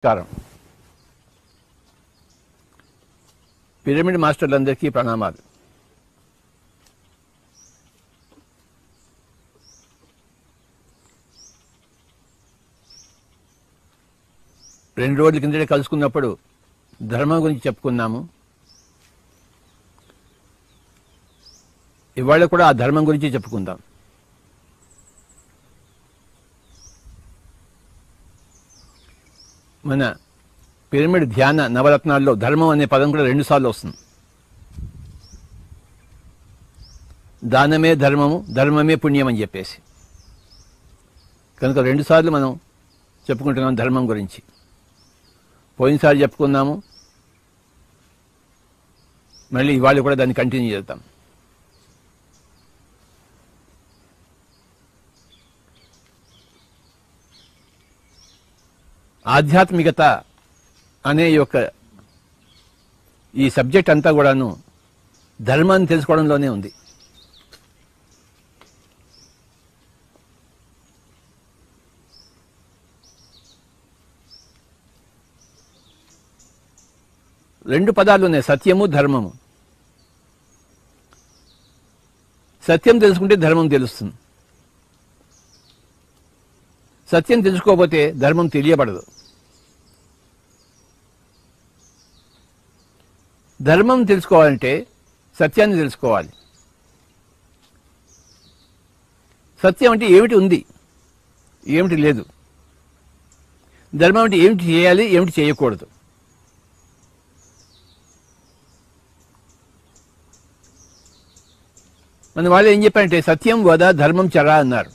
నమస్కారం. పిరమిడ్ మాస్టర్లందరికీ ప్రణామాలు. రెండు రోజుల కిందటే కలుసుకున్నప్పుడు ధర్మం గురించి చెప్పుకున్నాము. ఇవాళ కూడా ఆ ధర్మం గురించి చెప్పుకుందాం. మన పిరమిడ్ ధ్యాన నవరత్నాల్లో ధర్మం అనే పదం కూడా 2 సార్లు వస్తుంది. దానమే ధర్మము, ధర్మమే పుణ్యం అని చెప్పేసి. కనుక 2 సార్లు మనం చెప్పుకుంటున్నాం ధర్మం గురించి. పోయినసారి చెప్పుకున్నాము, మళ్ళీ ఇవాళ కూడా దాన్ని కంటిన్యూ చేద్దాం. ఆధ్యాత్మికత అనే ఈ సబ్జెక్ట్ అంతా కూడాను ధర్మాన్ని తెలుసుకోవడంలోనే ఉంది. రెండు పదాలు ఉన్నాయి, సత్యము ధర్మము. సత్యం తెలుసుకుంటే ధర్మం తెలుస్తుంది. సత్యం తెలుసుకోకపోతే ధర్మం తెలియబడదు. ధర్మం తెలుసుకోవాలంటే సత్యాన్ని తెలుసుకోవాలి. సత్యం అంటే ఏమిటి ఉంది, ఏమిటి లేదు. ధర్మం అంటే ఏమిటి చేయాలి, ఏమిటి చేయకూడదు. మన వాళ్ళు ఏం చెప్పారంటే సత్యం వద ధర్మం చర అన్నారు.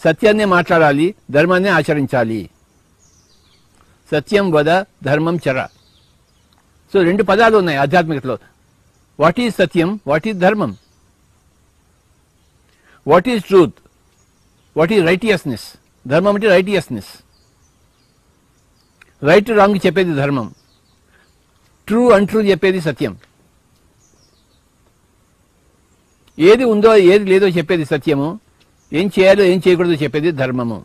సత్యాన్నే మాట్లాడాలి, ధర్మాన్నే ఆచరించాలి. సత్యం వద ధర్మం చర. సో 2 పదాలు ఉన్నాయి ఆధ్యాత్మికతలో. What is satyam, what is dharmam, what is truth, what is righteousness. ధర్మం అంటే రైటియస్నెస్. రైట్ రాంగ్ చెప్పేది ధర్మం, ట్రూ అన్ట్రూ చెప్పేది సత్యం. ఏది ఉందో ఏది లేదో చెప్పేది సత్యము, ఏం చేయాలో ఏం చేయకూడదో చెప్పేది ధర్మము.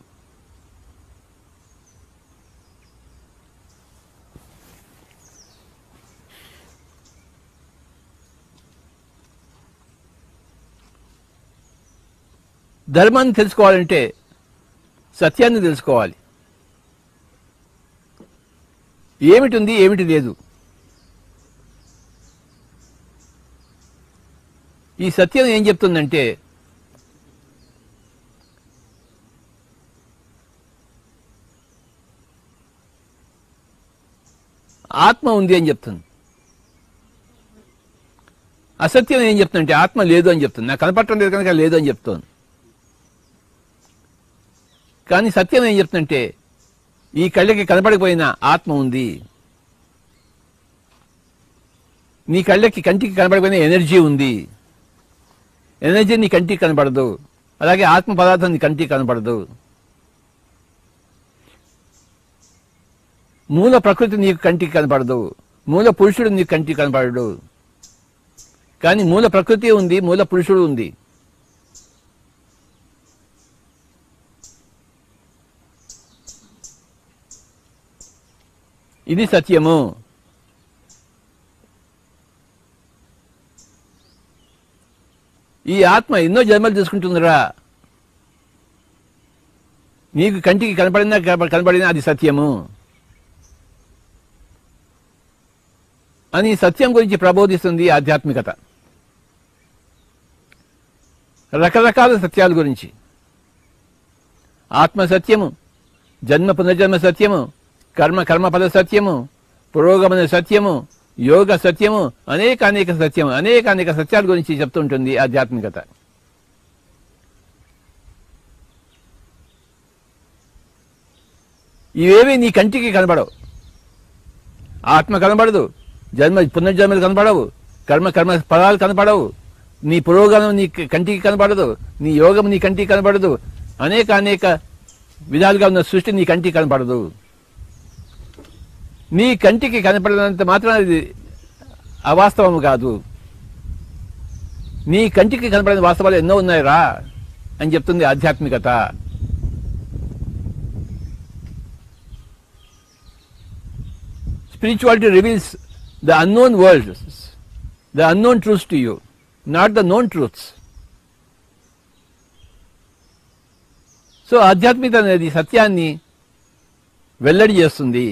ధర్మాన్ని తెలుసుకోవాలంటే సత్యాన్ని తెలుసుకోవాలి. ఏమిటి ఉంది, ఏమిటి లేదు. ఈ సత్యం ఏం చెప్తుందంటే ఆత్మ ఉంది అని చెప్తుంది. అసత్యం ఏం చెప్తుందంటే ఆత్మ లేదు అని చెప్తుంది. నాకు కనపడటం లేదు కనుక లేదు అని చెప్తోంది. కానీ సత్యం ఏం చెప్తుందంటే ఈ కళ్ళకి కనపడకపోయినా ఆత్మ ఉంది. నీ కళ్ళకి కంటికి కనపడకపోయినా ఎనర్జీ ఉంది. ఎనర్జీ నీ కంటికి కనపడదు, అలాగే ఆత్మ పదార్థం నీ కంటికి కనపడదు. మూల ప్రకృతి నీకు కంటికి కనపడదు, మూల పురుషుడు నీకు కంటికి కనపడడు. కానీ మూల ప్రకృతి ఉంది, మూల పురుషుడు ఉంది. ఇది సత్యము. ఈ ఆత్మ ఎన్నో జన్మలు తీసుకుంటుందిరా. నీకు కంటికి కనపడినా అది సత్యము అని సత్యం గురించి ప్రబోధిస్తుంది ఆధ్యాత్మికత. రకరకాల సత్యాల గురించి, ఆత్మ సత్యము, జన్మ పునర్జన్మ సత్యము, కర్మఫల సత్యము, పురోగమన సత్యము, యోగ సత్యము, అనేక సత్యము, అనేక సత్యాల గురించి చెప్తుంటుంది ఆధ్యాత్మికత. ఇవేవి నీ కంటికి కనబడవు. ఆత్మ కనబడదు, పునర్జన్మలు కనబడవు, కర్మ ఫలాలు కనబడవు, నీ పురోగమనం నీ కంటికి కనబడదు, నీ యోగం నీ కంటికి కనబడదు, అనేక విధాలుగా ఉన్న సృష్టి నీ కంటికి కనబడదు. నీ కంటికి కనపడినంత మాత్రం అది అవాస్తవము కాదు. నీ కంటికి కనపడిన వాస్తవాలు ఎన్నో ఉన్నాయి రా అని చెప్తుంది ఆధ్యాత్మికత. Spirituality reveals the unknown world, the unknown truths to you, not the known truths. So ఆధ్యాత్మికత అనేది సత్యాన్ని వెల్లడి చేస్తుంది,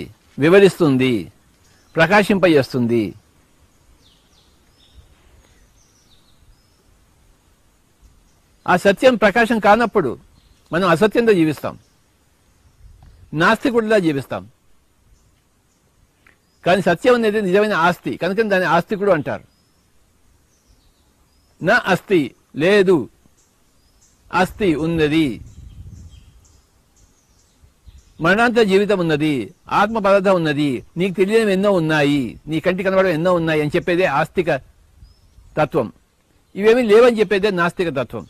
వివరిస్తుంది, ప్రకాశింపజేస్తుంది. ఆ సత్యం ప్రకాశం కానప్పుడు మనం అసత్యంతో జీవిస్తాం, నాస్తికుడిలా జీవిస్తాం. కానీ సత్యం అనేది నిజమైన ఆస్తి కనుక దాన్ని ఆస్తికుడు అంటారు. నా అస్తి లేదు, అస్తి ఉన్నది, మరణాంతర జీవితం ఉన్నది, ఆత్మ పదార్థం ఉన్నది, నీకు తెలియని ఎన్నో ఉన్నాయి, నీ కంటి కనబడడం ఎన్నో ఉన్నాయి అని చెప్పేదే ఆస్తిక తత్వం. ఇవేమీ లేవని చెప్పేదే నాస్తిక తత్వం.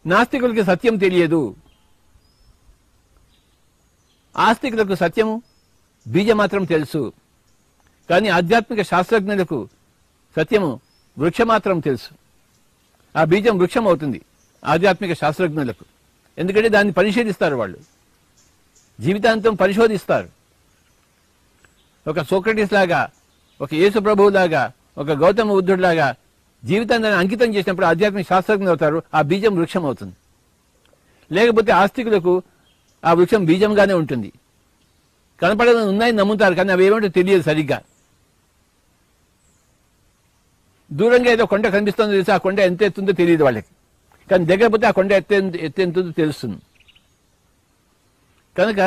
నాస్తికులకి సత్యం తెలియదు, ఆస్తికులకు సత్యము బీజ మాత్రం తెలుసు. కానీ ఆధ్యాత్మిక శాస్త్రజ్ఞులకు సత్యము వృక్షమాత్రం తెలుసు. ఆ బీజం వృక్షం అవుతుంది ఆధ్యాత్మిక శాస్త్రజ్ఞులకు. ఎందుకంటే దాన్ని పరిశోధిస్తారు, వాళ్ళు జీవితాంతం పరిశోధిస్తారు. ఒక సోక్రటీస్ లాగా, ఒక యేసు ప్రభువు లాగా, ఒక గౌతమ బుద్ధుడిలాగా జీవితాన్ని అంకితం చేసినప్పుడు ఆధ్యాత్మిక శాస్త్రజ్ఞులు అవుతారు. ఆ బీజం వృక్షం అవుతుంది. లేకపోతే ఆస్తికులకు ఆ వృక్షం బీజంగానే ఉంటుంది. కనపడని ఉన్నాయని నమ్ముతారు, కానీ అవి ఏమంటో తెలియదు సరిగ్గా. దూరంగా ఏదో కొండ కనిపిస్తుందో తెలిసి ఆ కొండ ఎంత ఎత్తుందో తెలియదు వాళ్ళకి, కానీ దగ్గర పోతే ఆ కొండ ఎత్తెంతుందో తెలుస్తుంది. కనుక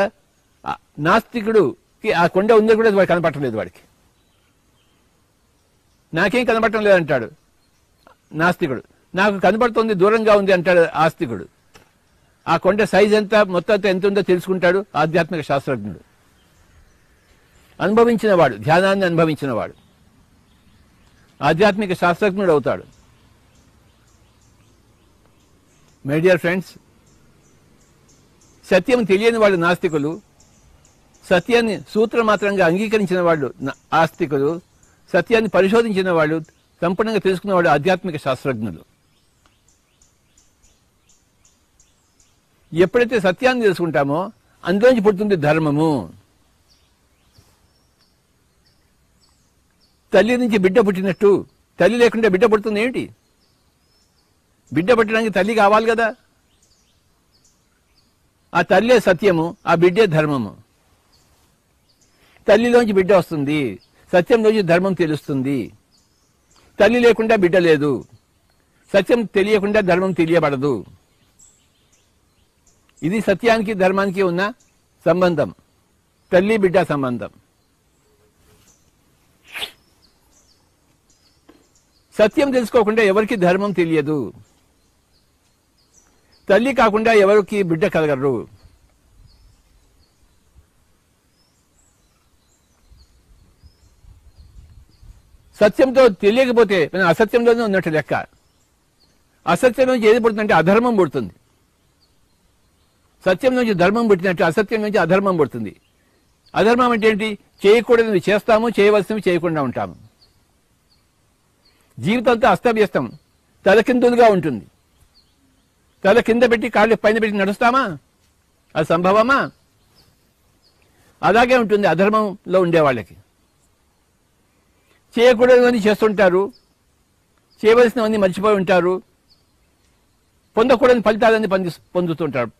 నాస్తికుడుకి ఆ కొండ ఉందో కూడా వాడు కనపడలేదు. వాడికి నాకేం కనపడటం లేదంటాడు నాస్తికుడు. నాకు కనపడుతుంది, దూరంగా ఉంది అంటాడు ఆస్తికుడు. ఆ కొండ సైజ్ ఎంత, మొత్తం ఎంత ఉందో తెలుసుకుంటాడు ఆధ్యాత్మిక శాస్త్రజ్ఞుడు. అనుభవించినవాడు, ధ్యానాన్ని అనుభవించినవాడు ఆధ్యాత్మిక శాస్త్రజ్ఞుడు అవుతాడు. మై డియర్ ఫ్రెండ్స్, సత్యం తెలియని వాళ్ళు నాస్తికులు, సత్యాన్ని సూత్రమాత్రంగా అంగీకరించిన వాళ్ళు ఆస్తికులు, సత్యాన్ని పరిశోధించిన వాళ్ళు, సంపూర్ణంగా తెలుసుకున్న వాళ్ళు ఆధ్యాత్మిక శాస్త్రజ్ఞులు. ఎప్పుడైతే సత్యాన్ని తెలుసుకుంటామో అందులోంచి పుడుతుంది ధర్మము. తల్లి నుంచి బిడ్డ పుట్టినట్టు, తల్లి లేకుండా బిడ్డ పుడుతుంది ఏంటి? బిడ్డ పుట్టడానికి తల్లి కావాలి కదా. ఆ తల్లే సత్యము, ఆ బిడ్డే ధర్మము. తల్లిలోంచి బిడ్డ వస్తుంది, సత్యంలోంచి ధర్మం తెలుస్తుంది. తల్లి లేకుండా బిడ్డ లేదు, సత్యం తెలియకుండా ధర్మం తెలియబడదు. ఇది సత్యానికి ధర్మానికి ఉన్న సంబంధం, తల్లి బిడ్డ సంబంధం. సత్యం తెలుసుకోకుండా ఎవరికి ధర్మం తెలియదు. తల్లి కాకుండా ఎవరికి బిడ్డ కలగరు. సత్యంతో తెలియకపోతే మనం అసత్యంలోనే ఉన్నట్టు లెక్క. అసత్యం నుంచి ఏది పుడుతుందంటే అధర్మం పుడుతుంది. సత్యం నుంచి ధర్మం పుట్టినట్టు అసత్యం నుంచి అధర్మం పుడుతుంది. అధర్మం అంటే ఏంటి? చేయకూడనివి చేస్తాము, చేయవలసినవి చేయకుండా ఉంటాము. జీవితంతో అస్తవ్యస్తం, తలకిందులుగా ఉంటుంది. తల కింద పెట్టి కాళ్ళు పైన పెట్టి నడుస్తామా? అది సంభవమా? అలాగే ఉంటుంది అధర్మంలో ఉండేవాళ్ళకి. చేయకూడనివన్నీ చేస్తుంటారు, చేయవలసినవన్నీ మర్చిపోయి ఉంటారు, పొందకూడని ఫలితాలన్నీ పొందుతుంటారు.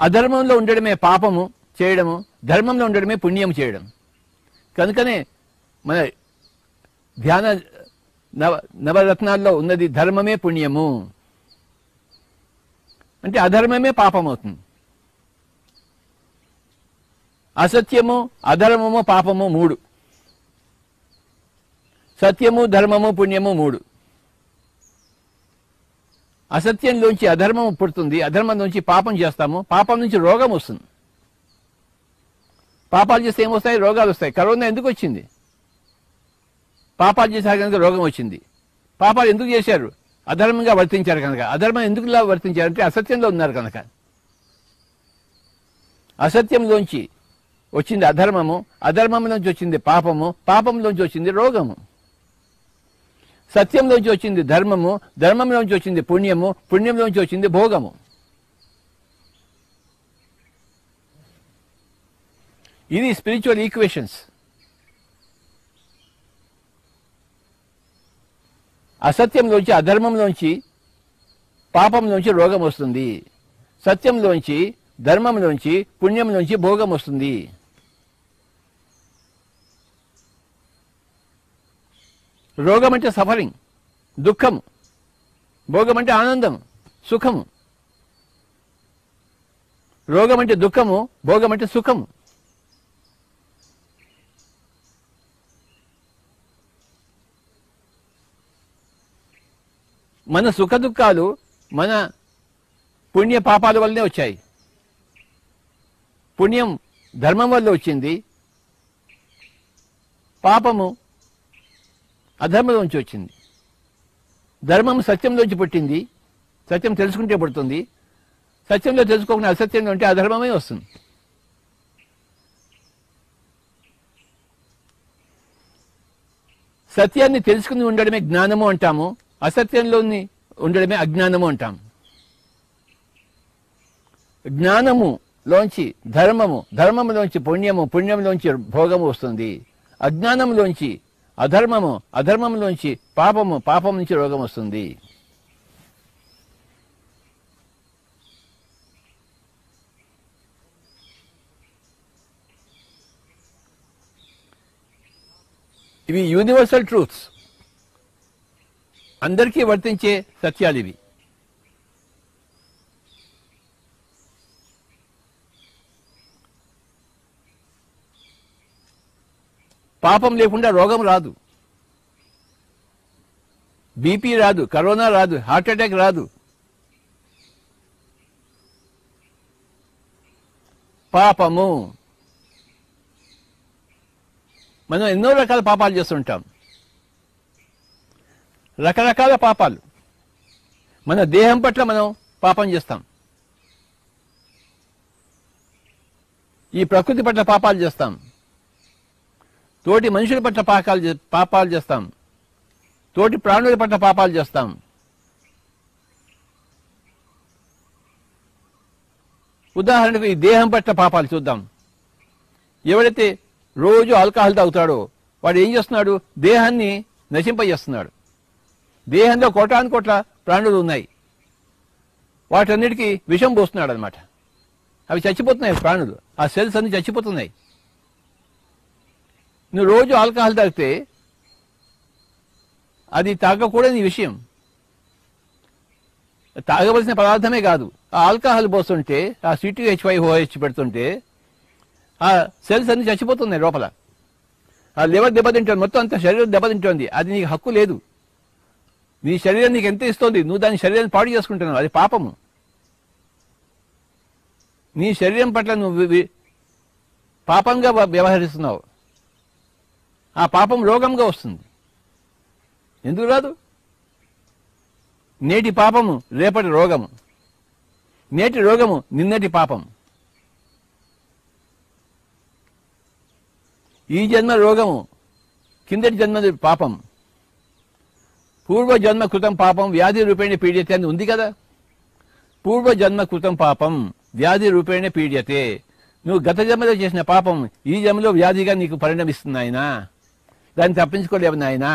అధర్మంలో ఉండడమే పాపము చేయడము, ధర్మంలో ఉండడమే పుణ్యం చేయడం. కనుకనే మన ధ్యాన నవరత్నాల్లో ఉన్నది ధర్మమే పుణ్యము అంటే అధర్మమే పాపం అవుతుంది. అసత్యము, అధర్మము, పాపము మూడు. సత్యము, ధర్మము, పుణ్యము మూడు. అసత్యంలోంచి అధర్మం పుడుతుంది, అధర్మం నుంచి పాపం చేస్తాము, పాపం నుంచి రోగం వస్తుంది. పాపాలు చేస్తే ఏమొస్తాయి? రోగాలు వస్తాయి. కరోనా ఎందుకు వచ్చింది? పాపాలు చేశారు కనుక రోగం వచ్చింది. పాపాలు ఎందుకు చేశారు? అధర్మంగా వర్తించారు కనుక. అధర్మం ఎందుకు ఇలా వర్తించారంటే అసత్యంలో ఉన్నారు కనుక. అసత్యంలోంచి వచ్చింది అధర్మము, అధర్మం నుంచి వచ్చింది పాపము, పాపంలోంచి వచ్చింది రోగము. సత్యంలోంచి వచ్చింది ధర్మము, ధర్మంలోంచి వచ్చింది పుణ్యము, పుణ్యంలోంచి వచ్చింది భోగము. ఇది స్పిరిచువల్ ఈక్వేషన్స్. అసత్యంలోంచి, అధర్మంలోంచి, పాపంలోంచి రోగం వస్తుంది. సత్యంలోంచి, ధర్మంలోంచి, పుణ్యంలోంచి భోగం వస్తుంది. రోగం అంటే సఫరింగ్, దుఃఖము. భోగం అంటే ఆనందం, సుఖము. రోగం అంటే దుఃఖము, భోగం అంటే సుఖము. మన సుఖ దుఃఖాలు మన పుణ్య పాపాల వల్లనే వచ్చాయి. పుణ్యం ధర్మం వల్ల వచ్చింది, పాపము అధర్మంలోంచి వచ్చింది. ధర్మం సత్యంలోంచి పుట్టింది, సత్యం తెలుసుకుంటే పుడుతుంది. సత్యంలో తెలుసుకోకుండా అసత్యంలో ఉంటే అధర్మమే వస్తుంది. సత్యాన్ని తెలుసుకుని ఉండడమే జ్ఞానము అంటాము, అసత్యంలోని ఉండడమే అజ్ఞానము అంటాం. జ్ఞానములోంచి ధర్మము, ధర్మంలోంచి పుణ్యము, పుణ్యంలోంచి భోగము వస్తుంది. అజ్ఞానంలోంచి అధర్మము, అధర్మంలోంచి పాపము, పాపం నుంచి రోగం వస్తుంది. ఇవి యూనివర్సల్ ట్రూత్స్, అందరికీ వర్తించే సత్యాలు ఇవి. పాపం లేకుండా రోగం రాదు, బీపీ రాదు, కరోనా రాదు, హార్ట్ అటాక్ రాదు. పాపము, మనం ఎన్నో రకాల పాపాలు చేస్తుంటాం, రకరకాల పాపాలు. మన దేహం పట్ల మనం పాపం చేస్తాం, ఈ ప్రకృతి పట్ల పాపాలు చేస్తాం, తోటి మనుషుల పట్ల పాపాలు చేస్తాం, తోటి ప్రాణుల పట్ల పాపాలు చేస్తాం. ఉదాహరణకు ఈ దేహం పట్ల పాపాలు చూద్దాం. ఎవరైతే రోజు ఆల్కహాల్ తాగుతాడో వాడు ఏం చేస్తున్నాడు? దేహాన్ని నశింపజేస్తున్నాడు. దేహంలో కోటాను కోట్ల ప్రాణులు ఉన్నాయి, వాటన్నిటికీ విషం పోస్తున్నాడు అనమాట. అవి చచ్చిపోతున్నాయి, ప్రాణులు, ఆ సెల్స్ అన్ని చచ్చిపోతున్నాయి. నువ్వు రోజు ఆల్కహాల్ తాగితే అది తాగకూడని విషయం, తాగవలసిన పదార్థమే కాదు. ఆ ఆల్కహాల్ పోస్తుంటే, ఆ C2H5OH పెడుతుంటే ఆ సెల్స్ అన్ని చచ్చిపోతున్నాయి లోపల. ఆ లివర్ దెబ్బతింటుంది, మొత్తం అంత శరీరం దెబ్బతింటుంది. అది నీకు హక్కు లేదు. నీ శరీరం నీకు ఎంత ఇస్తుంది, నువ్వు దాని శరీరాన్ని పాడు చేసుకుంటున్నావు, అది పాపము. నీ శరీరం పట్ల నువ్వు పాపంగా వ్యవహరిస్తున్నావు, ఆ పాపం రోగంగా వస్తుంది. ఎందుకు రాదు? నేటి పాపము రేపటి రోగము, నేటి రోగము నిన్నటి పాపం. ఈ జన్మ రోగము కిందటి జన్మ పాపం. పూర్వజన్మ కృతం పాపం వ్యాధి రూపేణ పీడ్యతే అని ఉంది కదా. పూర్వజన్మ కృతం పాపం వ్యాధి రూపేణ పీడ్యతే. నువ్వు గత జన్మలో చేసిన పాపం ఈ జన్మలో వ్యాధిగా నీకు పరిణమిస్తుంది నాయనా, దాన్ని తప్పించుకోలేవు నాయనా.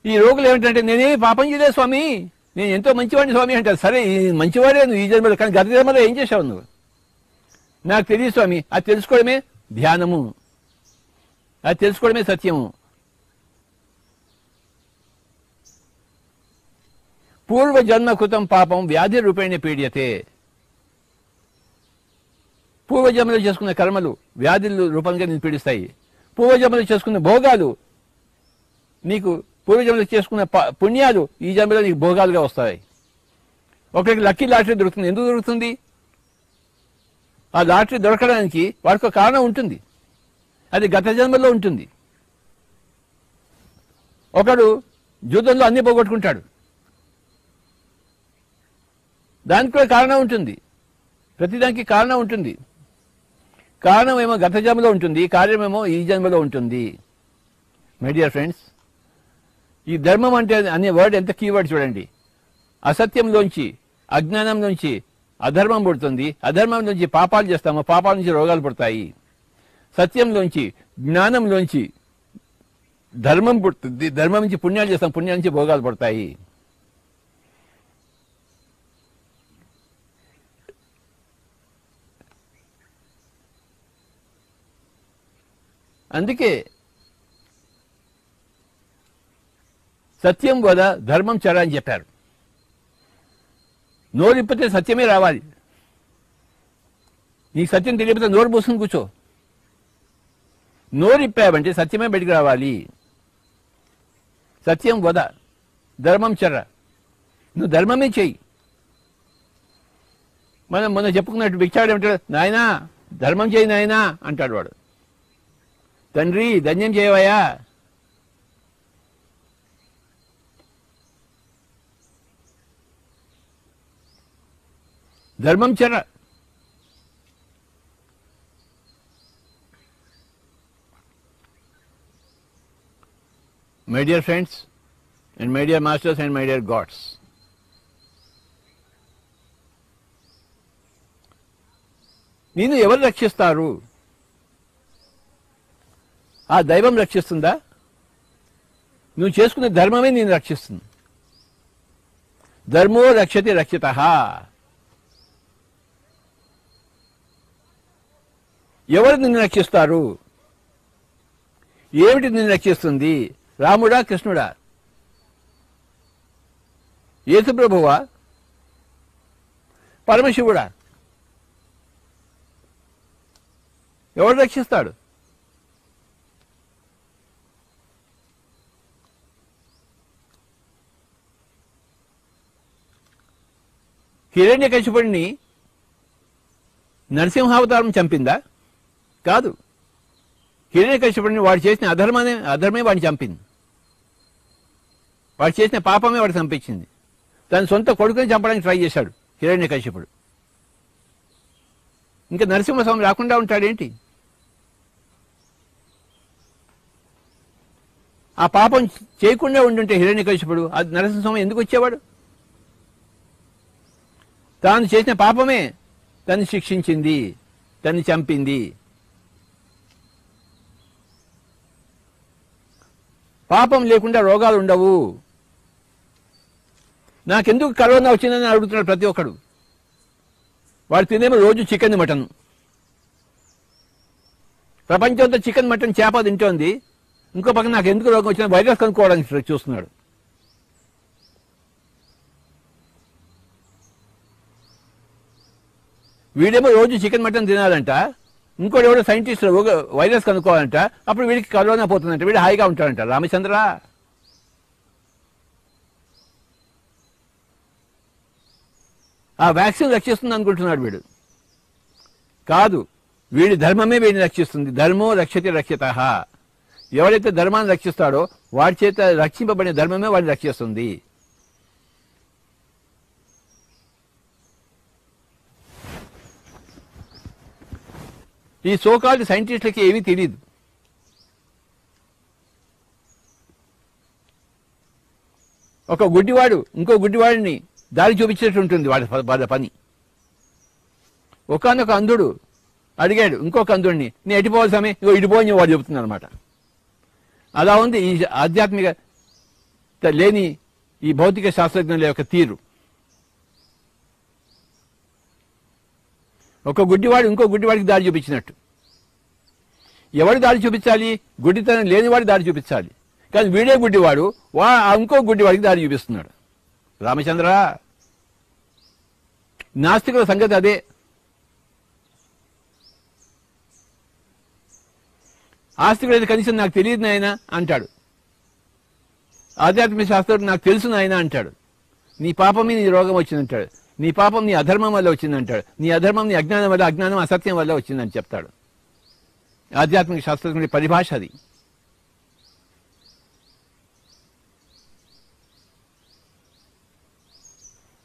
ఈ రోగులు ఏమిటంటే, నేనేమి పాపం చేయలేదు స్వామి, నేను ఎంతో మంచివాడిని స్వామి అంటారు. సరే, మంచివాడే నువ్వు ఈ జన్మలో, కానీ గత జన్మలో ఏం చేశావు నువ్వు? నాకు తెలియదు స్వామి. అది తెలుసుకోవడమే ధ్యానము, అది తెలుసుకోవడమే సత్యము. పూర్వజన్మ కృతం పాపం వ్యాధి రూపేణ పీడ్యతే. పూర్వజన్మలో చేసుకున్న కర్మలు వ్యాధుల రూపంగా నేను పీడిస్తాయి. పూర్వజన్మలో చేసుకున్న భోగాలు నీకు, పూర్వజన్మలో చేసుకున్న పుణ్యాలు ఈ జన్మలో నీకు భోగాలుగా వస్తాయి. ఒకరికి లక్కీ లాటరీ దొరుకుతుంది. ఎందుకు దొరుకుతుంది? ఆ లాటరీ దొరకడానికి వాడికి ఒక కారణం ఉంటుంది, అది గత జన్మలో ఉంటుంది. ఒకడు జూదంలో అన్ని పోగొట్టుకుంటాడు, దానికి కూడా కారణం ఉంటుంది. ప్రతిదానికి కారణం ఉంటుంది. కారణం ఏమో గత జన్మలో ఉంటుంది, కార్యమేమో ఈ జన్మలో ఉంటుంది. మై డియర్ ఫ్రెండ్స్, ఈ ధర్మం అంటే అనే వర్డ్ ఎంత కీవర్డ్ చూడండి. అసత్యంలోంచి, అజ్ఞానంలోంచి అధర్మం పుడుతుంది, అధర్మం నుంచి పాపాలు చేస్తాము, పాపాల నుంచి రోగాలు పుడతాయి. సత్యంలోంచి, జ్ఞానంలోంచి ధర్మం పుడుతుంది, ధర్మం నుంచి పుణ్యాలు చేస్తాం, పుణ్యాల నుంచి భోగాలు పడతాయి. అందుకే సత్యం వద ధర్మం చర అని చెప్పారు. నోరిప్పితే సత్యమే రావాలి. నీకు సత్యం తెలియకపోతే నోరు మూసుకుని కూర్చో. నోరిప్పావంటే సత్యమే బయటికి రావాలి. సత్యం వద ధర్మం చర, నువ్వు ధర్మమే చెయ్యి. మనం మొన్న చెప్పుకున్నట్టు భిక్షాడు ఏమంటాడు, నాయనా ధర్మం చేయి నాయనా అంటాడు వాడు. తండ్రి ధన్యం చేయవయ్యా. ధర్మం చర. My dear friends and my dear masters and my dear God's, నిన్ను ఎవరు రక్షిస్తారు? ఆ దైవం రక్షిస్తుందా? నువ్వు చేసుకునే ధర్మమే నేను రక్షిస్తుంది. ధర్మో రక్షతి రక్షితః. ఎవరు నిన్ను రక్షిస్తారు? ఏమిటి నిన్ను రక్షిస్తుంది? రాముడా, కృష్ణుడా, యేసుప్రభువా, పరమశివుడా? ఎవరు రక్షిస్తాడు? హిరణ్యకశిపుడిని నరసింహావతారం చంపిందా? కాదు. హిరణ్యకశిపుడిని వాడు చేసిన అధర్మే వాడిని చంపింది. వాడు చేసిన పాపమే వాడు చంపించింది. తన సొంత కొడుకుని చంపడానికి ట్రై చేశాడు హిరణ్యకశిపుడు. ఇంకా నరసింహస్వామి రాకుండా ఉంటాడేంటి? ఆ పాపం చేయకుండా ఉండుంటే హిరణ్యకశిపుడు అది నరసింహస్వామి ఎందుకు వచ్చేవాడు? తాను చేసిన పాపమే తను శిక్షించింది, తను చంపింది. పాపం లేకుండా రోగాలు ఉండవు. నాకెందుకు కరోనా వచ్చిందని అడుగుతున్నాడు ప్రతి ఒక్కడు. వాడు తినేమో రోజు చికెన్ మటన్. ప్రపంచంతో చికెన్ మటన్ చేప తింటోంది. ఇంకో పక్కన నాకు ఎందుకు రోగం వచ్చినా వైరస్ కనుక్కోవడానికి చూస్తున్నాడు. వీడేమో రోజు చికెన్ మటన్ తినాలంట, ఇంకోటి ఎవడో సైంటిస్ట్ వైరస్ కనుక్కోవాలంట, అప్పుడు వీడికి కరోనా పోతుందంట, వీడు హాయిగా ఉంటాడంట. రామచంద్ర, ఆ వ్యాక్సిన్ రక్షిస్తుంది అనుకుంటున్నాడు వీడు. కాదు, వీడి ధర్మమే వీడిని రక్షిస్తుంది. ధర్మో రక్షతి రక్షితః. ఎవరైతే ధర్మాన్ని రక్షిస్తాడో వాడి చేత రక్షింపబడిన ధర్మమే వాడిని రక్షిస్తుంది. ఈ సోకాల్డ్ సైంటిస్టులకి ఏమీ తెలియదు. ఒక గుడ్డివాడు ఇంకో గుడ్డివాడిని దారి చూపించేట్టు ఉంటుంది వాళ్ళ పని. ఒకానొక అంధుడు అడిగాడు ఇంకొక అంధుడిని, నేను ఎటుపోవాలి సమయం, ఇగో ఇటుపోని వాడు చెబుతున్నాడు అనమాట. అలా ఉంది ఈ ఆధ్యాత్మిక లేని ఈ భౌతిక శాస్త్రజ్ఞుల యొక్క తీరు. ఒక గుడ్డివాడు ఇంకో గుడ్డివాడికి దారి చూపించినట్టు. ఎవడు దారి చూపించాలి? గుడ్డితనం లేనివాడు దారి చూపించాలి. కానీ వీడే గుడ్డివాడు ఇంకో గుడ్డివాడికి దారి చూపిస్తున్నాడు. రామచంద్ర, నాస్తికుల సంగతి అదే. ఆస్తికుడైతే కనీసం నాకు తెలియదు నాయన అంటాడు. ఆధ్యాత్మిక శాస్త్రం నాకు తెలుసు నాయన అంటాడు. నీ పాపమే నీ రోగం వచ్చిందంటాడు. నీ పాపం నీ అధర్మం వల్ల వచ్చిందంటాడు. నీ అధర్మం నీ అజ్ఞానం వల్ల, అజ్ఞానం అసత్యం వల్ల వచ్చిందని చెప్తాడు. ఆధ్యాత్మిక శాస్త్రజ్ఞుడి పరిభాష అది.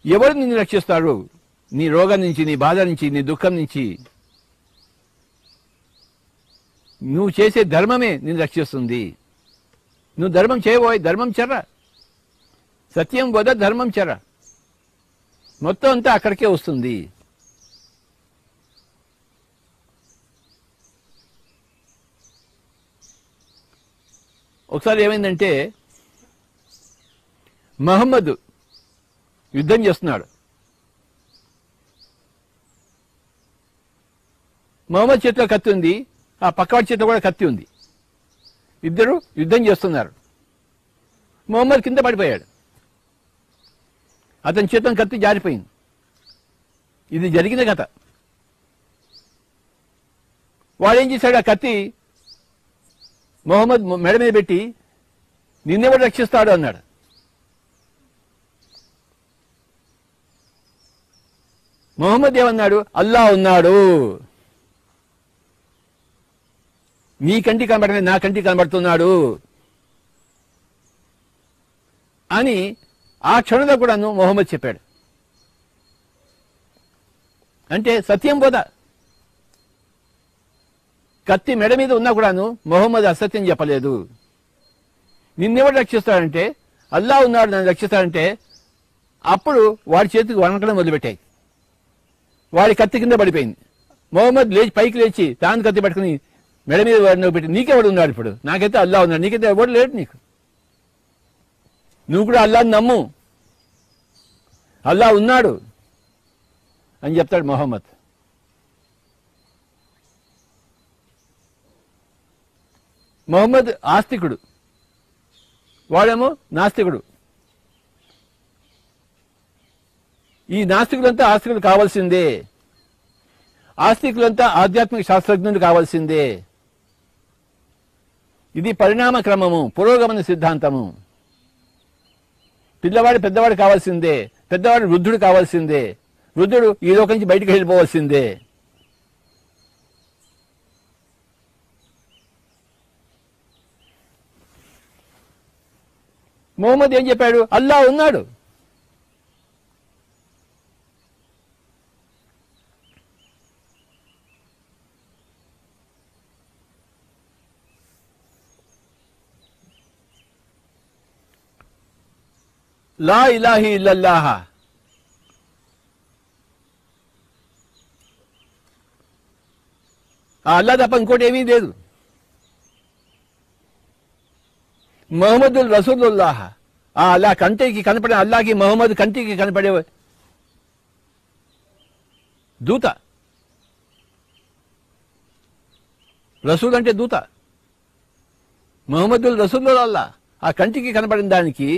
ఎవరు నిన్ను రక్షిస్తాడు? నీ రోగం నుంచి, నీ బాధ నుంచి, నీ దుఃఖం నుంచి. నువ్వు చేసే ధర్మమే నిన్ను రక్షిస్తుంది. నువ్వు ధర్మం చేయబోయ్, ధర్మం చెర్ర. సత్యం వద ధర్మం చర, మొత్తం అంతా అక్కడికే వస్తుంది. ఒకసారి ఏమైందంటే మహమ్మద్ యుద్ధం చేస్తున్నాడు. మహమ్మద్ చేతిలో కత్తి ఉంది, ఆ పక్కవాడి చేతిలో కూడా కత్తి ఉంది. ఇద్దరు యుద్ధం చేస్తున్నారు. మహమ్మద్ కింద పడిపోయాడు, అతని చేతిలో కత్తి జారిపోయింది. ఇది జరిగిన కథ. వాడేం చేశాడు, ఆ కత్తి మొహమ్మద్ మెడ మీద పెట్టి నిన్నెవడు రక్షిస్తాడు అన్నాడు. మొహమ్మద్ ఏమన్నాడు, అల్లా ఉన్నాడు, నీ కంటి కనబడలేదు, నా కంటి కనబడుతున్నాడు అని ఆ క్షణంలో కూడాను మొహమ్మద్ చెప్పాడు. అంటే సత్యం బోధ. కత్తి మెడ మీద ఉన్నా కూడాను మొహమ్మద్ అసత్యం చెప్పలేదు. నిన్నెవడు రక్షిస్తాడంటే, అల్లా ఉన్నాడు నన్ను రక్షిస్తాడంటే, అప్పుడు వాడి చేతికి వణకడం మొదలుపెట్టాయి. వాడి కత్తి కింద పడిపోయింది. మొహమ్మద్ పైకి లేచి తాను కత్తి పట్టుకుని మెడ మీద వాడిని పెట్టి, నీకెవడు ఉన్నాడు ఇప్పుడు, నాకైతే అల్లా ఉన్నాడు, నీకైతే ఎవడు లేడు, నీకు నువ్వు కూడా అల్లాని నమ్ము, అల్లా ఉన్నాడు అని చెప్తాడు మొహమ్మద్. మొహమ్మద్ ఆస్తికుడు, వాడేమో నాస్తికుడు. ఈ నాస్తికులంతా ఆస్తికులు కావాల్సిందే, ఆస్తికులంతా ఆధ్యాత్మిక శాస్త్రజ్ఞులు కావాల్సిందే. ఇది పరిణామ క్రమము, పురోగమన సిద్ధాంతము. పిల్లవాడు పెద్దవాడు కావాల్సిందే, పెద్దవాడు వృద్ధుడు కావాల్సిందే, వృద్ధుడు ఈ లోకం నుంచి బయటికి వెళ్ళిపోవాల్సిందే. మొహమ్మద్ ఏం చెప్పాడు, అల్లా ఉన్నాడు. లా ఇలాహి ఇల్లల్లాహ, ఆ అల్లా తప్ప ఇంకోటి ఏమీ లేదు. మొహమ్మదుల్ రసూలుల్లాహ, ఆ అల్లా కంటికి కనపడే, అల్లాకి మొహమ్మద్ కంటికి కనపడే దూత. రసూల్ అంటే దూత. మొహమ్మదుల్ రసూలుల్లాహ్, ఆ కంటికి కనపడిన దానికి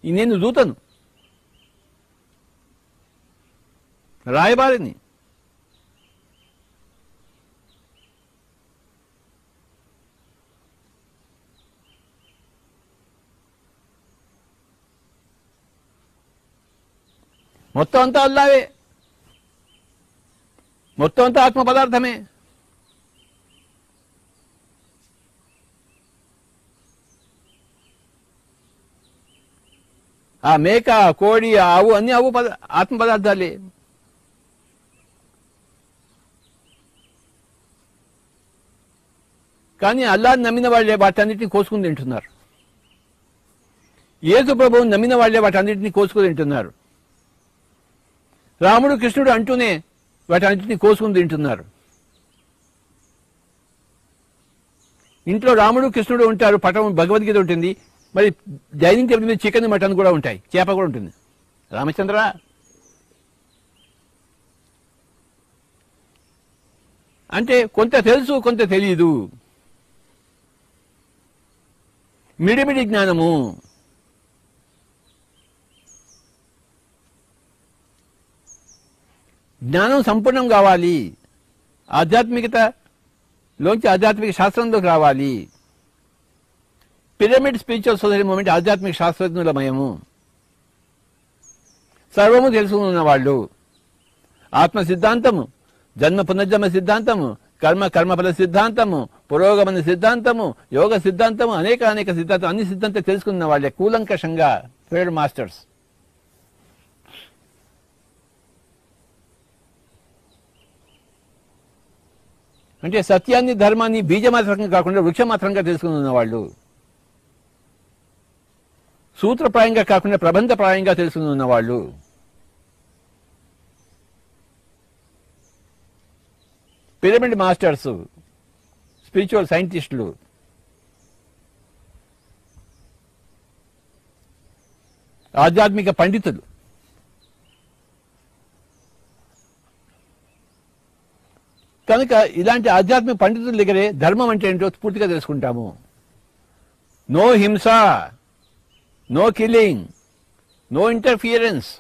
నేను దూతను, రాయబారిని. మొత్తం అంతా అల్లావే, మొత్తం అంతా ఆత్మ పదార్థమే. ఆ మేక, కోడి, ఆవు అన్ని ఆత్మ పదార్థాలే. కానీ అల్లాహ్ని నమ్మిన వాళ్లే వాటన్నిటిని కోసుకుని తింటున్నారు. యేసు ప్రభువుని నమ్మిన వాళ్లే వాటన్నిటిని కోసుకుని తింటున్నారు. రాముడు కృష్ణుడు అంటూనే వాటన్నిటిని కోసుకుని తింటున్నారు. ఇంట్లో రాముడు కృష్ణుడు ఉంటారు, పటం భగవద్గీత ఉంటుంది, మరి డైనింగ్ టేబుల్ మీద చికెన్, మటన్ కూడా ఉంటాయి, చేప కూడా ఉంటుంది. రామచంద్ర, అంటే కొంత తెలుసు కొంత తెలియదు, మిడిమిడి జ్ఞానము. జ్ఞానం సంపూర్ణం కావాలి, ఆధ్యాత్మికతలోంచి ఆధ్యాత్మిక శాస్త్రంలోకి రావాలి. పిరమిడ్ స్పిరిచువల్ సొసైటీ మూమెంట్ ఆధ్యాత్మిక శాస్త్రజ్ఞులమయము, సర్వము తెలుసుకున్న వాళ్ళు. ఆత్మ సిద్ధాంతము, జన్మ పునర్జన్మ సిద్ధాంతము, కర్మఫల సిద్ధాంతము, పురోగమన సిద్ధాంతము, యోగ సిద్ధాంతము, అనేక సిద్ధాంతం, అన్ని సిద్ధాంతం తెలుసుకున్న వాళ్ళే కూలంకషంగా ఫీల్డ్ మాస్టర్స్. అంటే సత్యాన్ని, ధర్మాన్ని బీజమాత్రంగా కాకుండా వృక్షమాత్రంగా తెలుసుకున్న వాళ్ళు. సూత్రప్రాయంగా కాకుండా ప్రబంధప్రాయంగా తెలుసుకున్న వాళ్ళు. పిరమిడ్ మాస్టర్స్, స్పిరిచువల్ సైంటిస్టులు, ఆధ్యాత్మిక పండితులు. కనుక ఇలాంటి ఆధ్యాత్మిక పండితుల దగ్గరే ధర్మం అంటే ఏంటో పూర్తిగా తెలుసుకుంటాము. నో హింస, నో కిల్లింగ్, నో ఇంటర్ఫియరెన్స్.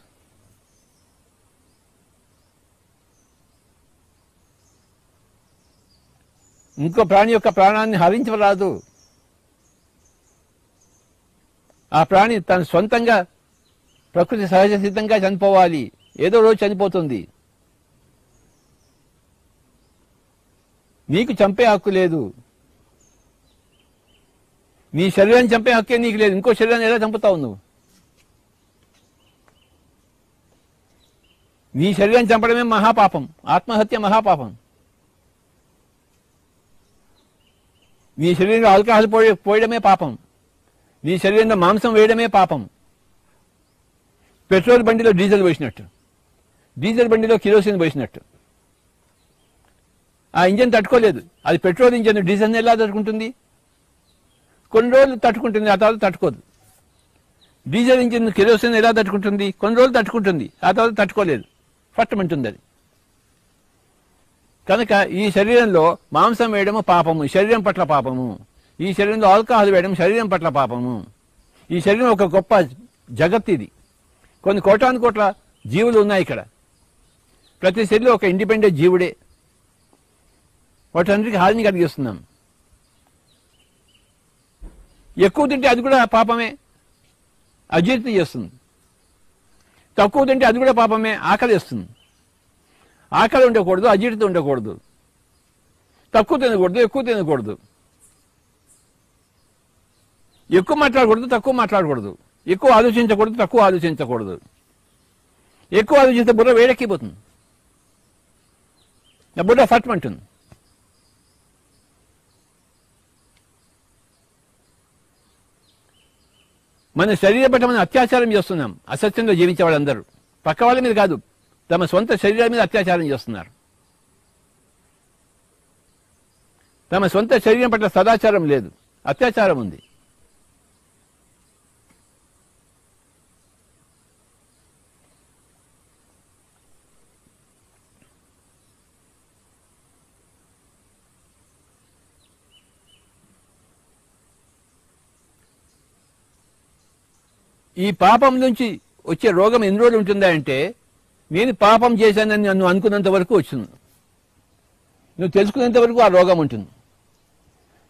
ఇంకో ప్రాణి యొక్క ప్రాణాన్ని హరించరాదు. ఆ ప్రాణి తన సొంతంగా ప్రకృతి సహజ సిద్ధంగా చనిపోవాలి. ఏదో రోజు చనిపోతుంది. నీకు చంపే హక్కు లేదు. నీ శరీరాన్ని చంపే హక్కే నీకు లేదు. ఇంకో శరీరాన్ని ఎలా చంపుతావు నువ్వు? నీ శరీరాన్ని చంపడమే మహాపాపం. ఆత్మహత్య మహాపాపం. నీ శరీరంలో ఆల్కహాల్ పోయడమే పాపం. నీ శరీరంలో మాంసం వేయడమే పాపం. పెట్రోల్ బండిలో డీజిల్ పోసినట్టు, డీజిల్ బండిలో కిరోసిన్ పోసినట్టు. ఆ ఇంజన్ తట్టుకోలేదు. అది పెట్రోల్ ఇంజన్. డీజిల్ని ఎలా తట్టుకుంటుంది? కొన్ని రోజులు తట్టుకుంటుంది, ఆ తర్వాత తట్టుకోదు. డీజిల్ ఇంజిన్ కిరోసిన్ ఎలా తట్టుకుంటుంది? కొన్ని రోజులు తట్టుకుంటుంది, ఆ తర్వాత తట్టుకోలేదు, ఫట్టమంటుంది అది. కనుక ఈ శరీరంలో మాంసం వేయడము పాపము, శరీరం పట్ల పాపము. ఈ శరీరంలో ఆల్కహాల్ వేయడం శరీరం పట్ల పాపము. ఈ శరీరం ఒక గొప్ప జగత్. ఇది కొన్ని కోటాను కోట్ల జీవులు ఉన్నాయి ఇక్కడ. ప్రతి శరీరం ఒక ఇండిపెండెంట్ జీవుడే. వాటన్నిటికీ హాని కలిగిస్తున్నాం. ఎక్కువ తింటే అది కూడా పాపమే, అజీర్తి చేస్తుంది. తక్కువ తింటే అది కూడా పాపమే, ఆకలి వేస్తుంది. ఆకలి ఉండకూడదు, అజీర్తి ఉండకూడదు. తక్కువ తినకూడదు, ఎక్కువ తినకూడదు. ఎక్కువ మాట్లాడకూడదు, తక్కువ మాట్లాడకూడదు. ఎక్కువ ఆలోచించకూడదు, తక్కువ ఆలోచించకూడదు. ఎక్కువ ఆలోచిస్తే బుర్ర వేడెక్కిపోతుంది, బుర్ర ఫట్మంటుంది. మన శరీర పట్ల మనం అత్యాచారం చేస్తున్నాం. అసత్యంలో జీవించే వాళ్ళందరూ పక్క వాళ్ళ మీద కాదు, తమ సొంత శరీరం మీద అత్యాచారం చేస్తున్నారు. తమ సొంత శరీరం పట్ల సదాచారం లేదు, అత్యాచారం ఉంది. ఈ పాపం నుంచి వచ్చే రోగం ఎన్ని రోజులు ఉంటుందా అంటే, నేను పాపం చేశానని నన్ను అనుకున్నంత వరకు వచ్చింది. నువ్వు తెలుసుకునేంత వరకు ఆ రోగం ఉంటుంది.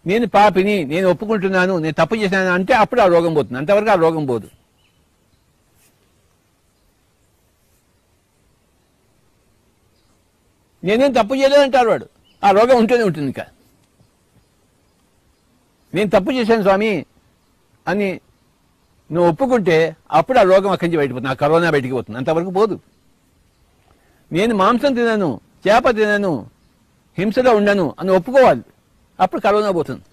నేను పాపిని, నేను ఒప్పుకుంటున్నాను, నేను తప్పు చేశాను అంటే అప్పుడు ఆ రోగం పోతుంది. అంతవరకు ఆ రోగం పోదు. నేనేం తప్పు చేయలేదంటారు వాడు. ఆ రోగం ఉంటూనే ఉంటుంది. ఇంకా నేను తప్పు చేశాను స్వామి అని నువ్వు ఒప్పుకుంటే అప్పుడు ఆ రోగం అక్కడి నుంచి బయటపోతుంది. ఆ కరోనా బయటికి పోతుంది. అంతవరకు పోదు. నేను మాంసం తినను, చేప తినను, హింసలో ఉండను అని ఒప్పుకోవాలి. అప్పుడు కరోనా పోతుంది.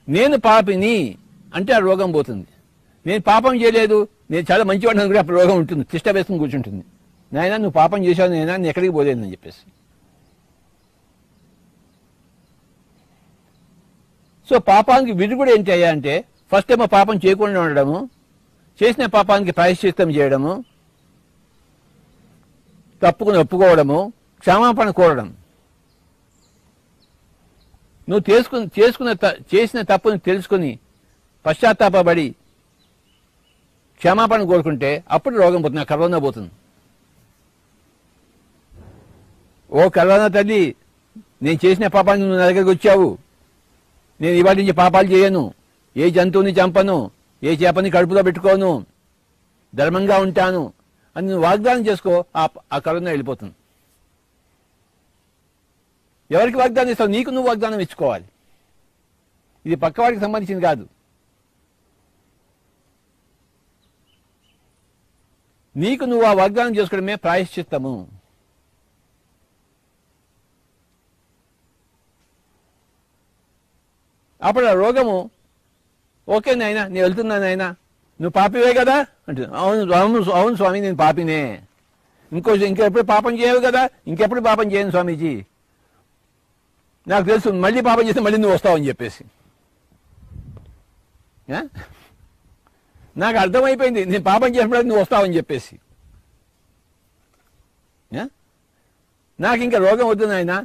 నేను పాపిని అంటే ఆ రోగం పోతుంది. నేను పాపం చేయలేదు, నేను చాలా మంచివాడిని కూడా అప్పుడు రోగం ఉంటుంది. తిష్ట వేసుకుని కూర్చుంటుంది. నాయనా నువ్వు పాపం చేశావు, నేనా నేను ఎక్కడికి పోలేదని చెప్పేసి. సో పాపానికి విరుగుడు ఏంటి అయ్యా అంటే, ఫస్ట్ ఏమో పాపం చేయకుండా ఉండడము, చేసిన పాపానికి ప్రాయశ్చిత్తం చేయడము, తప్పుకుని ఒప్పుకోవడము, క్షమాపణ కోరడం. నువ్వు చేసిన తప్పుని తెలుసుకుని పశ్చాత్తాపడి క్షమాపణ కోరుకుంటే అప్పుడు రోగం పోతుంది. కరోనా పోతుంది. ఓ కరోనా తల్లి, నేను చేసిన పాపానికి నువ్వు నా దగ్గరికి వచ్చావు, నేను ఇవాటి నుంచి పాపాలు చేయను, ఏ జంతువుని చంపను, ఏ చేపని కడుపులో పెట్టుకోను, ధర్మంగా ఉంటాను అని నువ్వు వాగ్దానం చేసుకో. ఆ కరోనా వెళ్ళిపోతుంది. ఎవరికి వాగ్దానం ఇస్తావు? నీకు నువ్వు వాగ్దానం ఇచ్చుకోవాలి. ఇది పక్కవాడికి సంబంధించింది కాదు. నీకు నువ్వు ఆ వాగ్దానం చేసుకోవడమే ప్రాయశ్చిత్తము. అప్పుడు ఆ రోగము, ఓకే నాయనా నేను వెళ్తున్నాను నాయనా, నువ్వు పాపివే కదా అంటే, అవును అవును అవును స్వామి నేను పాపినే, ఇంకెప్పుడు పాపం చేయవు కదా, ఇంకెప్పుడు పాపం చేయను స్వామీజీ, నాకు తెలుసు మళ్ళీ పాపం చేస్తే మళ్ళీ నువ్వు వస్తావని చెప్పేసి. నాకు అర్థమైపోయింది నేను పాపం చేసినప్పుడు నువ్వు వస్తావని చెప్పేసి. నాకు ఇంకా రోగం వద్దు నాయనా,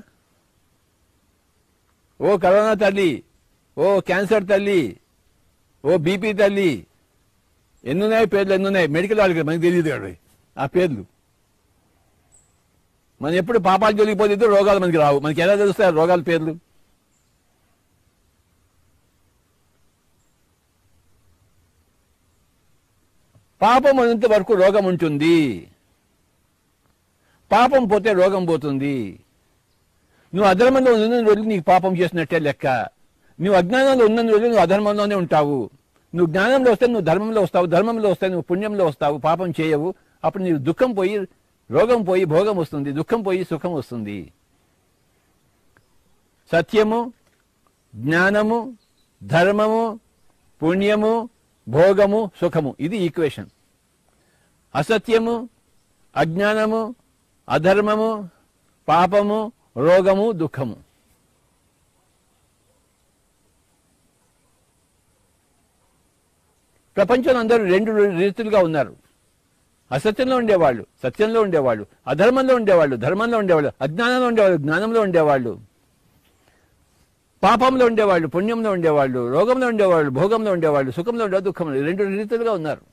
ఓ కరోనా తల్లి, ఓ క్యాన్సర్ తల్లి, ఓ బీపీ తల్లి, ఎన్నున్నాయి పేర్లు, ఎన్నున్నాయి మెడికల్ వాళ్ళకి మనకి తెలియదు కదా ఆ పేర్లు. మనం ఎప్పుడు పాపాలు జోలికిపోతే రోగాలు మనకి రావు, మనకి ఎలా తెలుస్తాయి రోగాల పేర్లు? పాపం ఉన్నంత వరకు రోగం ఉంటుంది, పాపం పోతే రోగం పోతుంది. నువ్వు అధర్మంలో ఉన్న రోజులు నీకు పాపం చేసినట్టే లెక్క, నువ్వు అజ్ఞానంలో ఉన్న రోజులు నువ్వు అధర్మంలోనే ఉంటావు. నువ్వు జ్ఞానంలో వస్తే నువ్వు ధర్మంలో వస్తావు, ధర్మంలో వస్తే నువ్వు పుణ్యంలో వస్తావు, పాపం చేయవు. అప్పుడు నీకు దుఃఖం పోయి రోగం పోయి భోగం వస్తుంది, దుఃఖం పోయి సుఖం వస్తుంది. సత్యము, జ్ఞానము, ధర్మము, పుణ్యము, భోగము, సుఖము, ఇది ఈక్వేషన్. అసత్యము, అజ్ఞానము, అధర్మము, పాపము, రోగము, దుఃఖము. ప్రపంచంలో అందరూ రెండు రీతులుగా ఉన్నారు. అసత్యంలో ఉండేవాళ్ళు సత్యంలో ఉండేవాళ్ళు, అధర్మంలో ఉండేవాళ్ళు ధర్మంలో ఉండేవాళ్ళు, అజ్ఞానంలో ఉండేవాళ్ళు జ్ఞానంలో ఉండేవాళ్ళు, పాపంలో ఉండేవాళ్ళు పుణ్యంలో ఉండేవాళ్ళు, రోగంలో ఉండేవాళ్ళు భోగంలో ఉండేవాళ్ళు, సుఖంలో ఉండే దుఃఖంలో, రెండు రీతులుగా ఉన్నారు.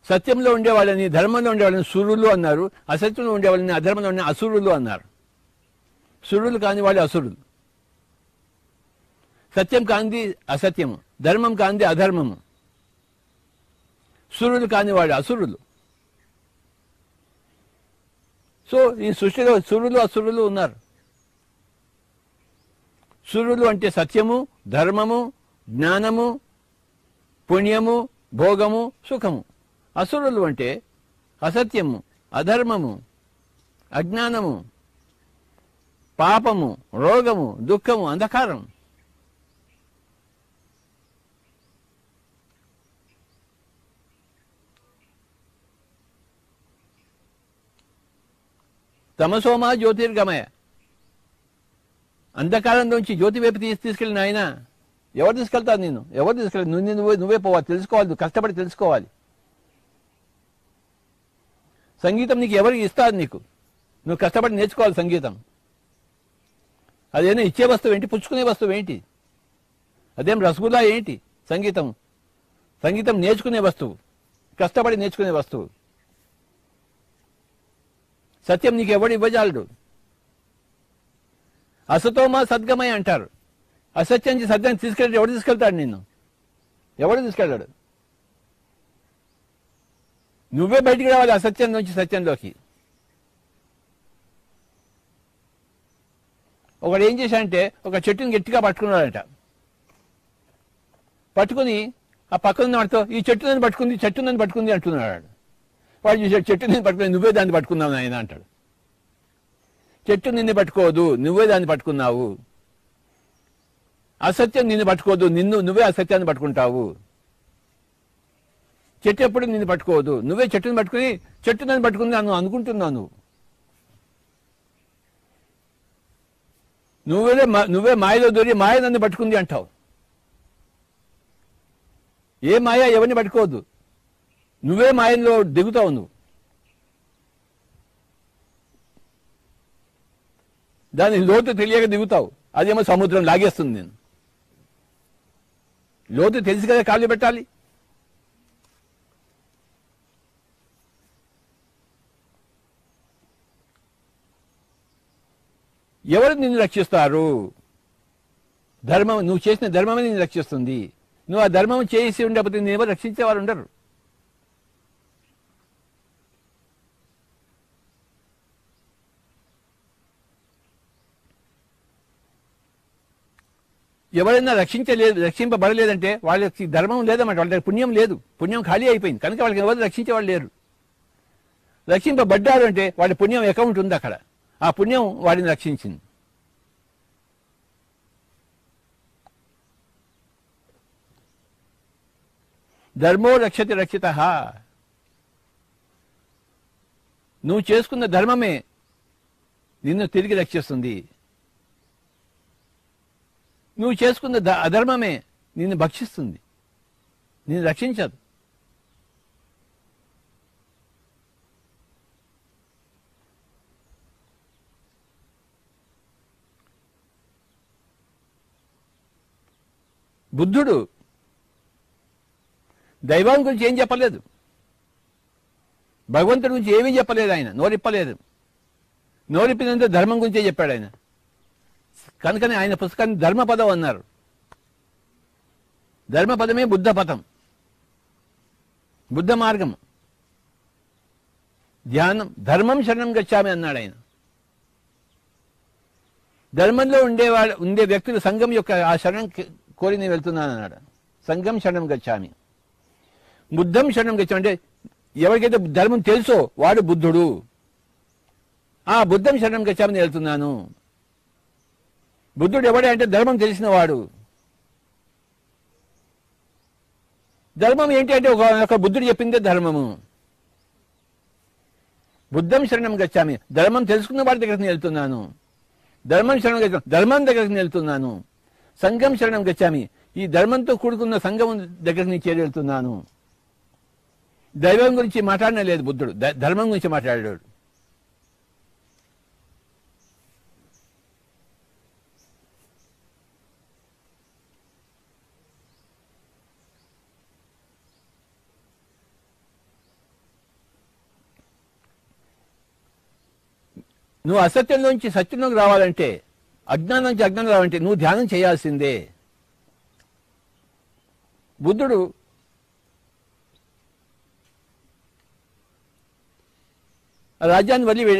సత్యంలో ఉండేవాళ్ళని ధర్మంలో ఉండేవాళ్ళని సురులు అన్నారు, అసత్యంలో ఉండేవాళ్ళని అధర్మంలో ఉండే అసురులు అన్నారు. సురులు కాని వాళ్ళు అసురులు, సత్యం కాంది అసత్యము, ధర్మం కాంది అధర్మము, సురులు కాని వాళ్ళు అసురులు. సో ఈ సృష్టిలో సురులు అసురులు ఉన్నారు. సురులు అంటే సత్యము, ధర్మము, జ్ఞానము, పుణ్యము, భోగము, సుఖము. అసురులు అంటే అసత్యము, అధర్మము, అజ్ఞానము, పాపము, రోగము, దుఃఖము, అంధకారం. తమసోమా జ్యోతిర్గమయ, అంధకారంలోంచి జ్యోతి వైపు తీసుకెళ్ళిన ఆయన ఎవరు తీసుకెళ్తారు? నిన్ను ఎవరు తీసుకెళ్ళి నువ్వే పోవాలి, తెలుసుకోవాలి, నువ్వు కష్టపడి తెలుసుకోవాలి. సంగీతం నీకు ఎవరు ఇస్తారు? నీకు నువ్వు కష్టపడి నేర్చుకోవాలి సంగీతం. అదేనా ఇచ్చే వస్తువు ఏంటి, పుచ్చుకునే వస్తువు ఏంటి? అదేం రసగుల్లా ఏంటి? సంగీతం సంగీతం నేర్చుకునే వస్తువు, కష్టపడి నేర్చుకునే వస్తువు. సత్యం నీకు ఎవడు ఇవ్వజాలడు. అసతోమా సద్గమయ అంటారు. అసత్యం నుంచి సత్యం తీసుకెళ్ళి ఎవడు తీసుకెళ్తాడు? నిన్ను ఎవడు తీసుకెళ్ళాడు? నువ్వే బయటికి రావాలి అసత్యం నుంచి సత్యంలోకి. ఒకడు ఏం చేశాడంటే ఒక చెట్టుని గట్టిగా పట్టుకున్నాడంట. పట్టుకుని ఆ పక్కన వాడితో ఈ చెట్టు నన్ను పట్టుకుంది, చెట్టు నన్ను పట్టుకుంది అంటున్నాడు. వాడు చూసాడు, చెట్టు నేను పట్టుకుని నువ్వే దాన్ని పట్టుకున్నావు నాయన అంటాడు. చెట్టు నిన్ను పట్టుకోదు, నువ్వే దాన్ని పట్టుకున్నావు. అసత్యం నిన్ను పట్టుకోదు, నువ్వే అసత్యాన్ని పట్టుకుంటావు. చెట్టు ఎప్పుడు నిన్ను పట్టుకోదు, నువ్వే చెట్టుని పట్టుకుని చెట్టు నన్ను పట్టుకుంది నన్ను అనుకుంటున్నావు. నువ్వే మాయలో దూరి మాయ నన్ను పట్టుకుంది అంటావు. ఏ మాయ ఎవరిని పట్టుకోవద్దు, నువ్వే మాయలో దిగుతావు. నువ్వు దాని లోతు తెలియక దిగుతావు, అదేమో సముద్రం లాగేస్తుంది. నేను లోతు తెలిసి కదా కాళ్ళు పెట్టాలి. ఎవరు నిన్ను రక్షిస్తారు? ధర్మం, నువ్వు చేసిన ధర్మమే నిన్ను రక్షిస్తుంది. నువ్వు ఆ ధర్మం చేసి ఉండకపోతే నేను ఎవరు రక్షించేవారు ఉండరు. ఎవరైనా రక్షింపబడలేదంటే వాళ్ళకి ధర్మం లేదన్నమాట, వాళ్ళ పుణ్యం లేదు, పుణ్యం ఖాళీ అయిపోయింది కనుక వాళ్ళకి ఎవరు రక్షించేవాళ్ళు లేరు. రక్షింపబడ్డాడు అంటే వాడి పుణ్యం అకౌంట్ ఉంది అక్కడ. ఆ పుణ్యం వాడిని రక్షించింది. ధర్మో రక్షతి రక్షిత. నువ్వు చేసుకున్న ధర్మమే నిన్ను తిరిగి రక్షిస్తుంది. నువ్వు చేసుకున్న అధర్మమే నిన్ను భక్షిస్తుంది, నిన్ను రక్షించదు. బుద్ధుడు దైవం గురించి ఏం చెప్పలేదు, భగవంతుడి గురించి ఏమీ చెప్పలేదు. ఆయన నోరిప్పలేదు. నోరిప్పినంత ధర్మం గురించే చెప్పాడు ఆయన. కనుకనే ఆయన పుస్తకాన్ని ధర్మపదం అన్నారు. ధర్మపదమే బుద్ధ పదం, బుద్ధ మార్గం. ధ్యానం ధర్మం శరణం గచ్చామి అన్నాడు ఆయన. ధర్మంలో ఉండే వ్యక్తులు సంఘం యొక్క ఆ శరణం కోరి నేను వెళ్తున్నాను అన్నాడు. సంఘం శరణం గచ్చామి. బుద్ధం శరణం గచ్చామి అంటే ఎవరికైతే ధర్మం తెలుసో వాడు బుద్ధుడు. ఆ బుద్ధం శరణం గచ్చామని వెళ్తున్నాను. బుద్ధుడు ఎవడే అంటే ధర్మం తెలిసిన వాడు. ధర్మం ఏంటి అంటే ఒక బుద్ధుడు చెప్పిందే ధర్మము. బుద్ధం శరణం గచ్చామి, ధర్మం తెలుసుకున్న వాడి దగ్గరికి నేను వెళ్తున్నాను. ధర్మం శరణం గచ్చామి, ధర్మం దగ్గరికి నేను వెళ్తున్నాను. సంఘం శరణం గచ్చామి, ఈ ధర్మంతో కూడుకున్న సంఘం దగ్గరికి నేను చేరి వెళ్తున్నాను. దైవం గురించి మాట్లాడనే లేదు బుద్ధుడు, ధర్మం గురించి మాట్లాడాడు. నువ్వు అసత్యంలోంచి సత్యంలోకి రావాలంటే, అజ్ఞానం నుంచి అజ్ఞానం రావాలంటే నువ్వు ధ్యానం చేయాల్సిందే. బుద్ధుడు రాజ్యాన్ని వదిలి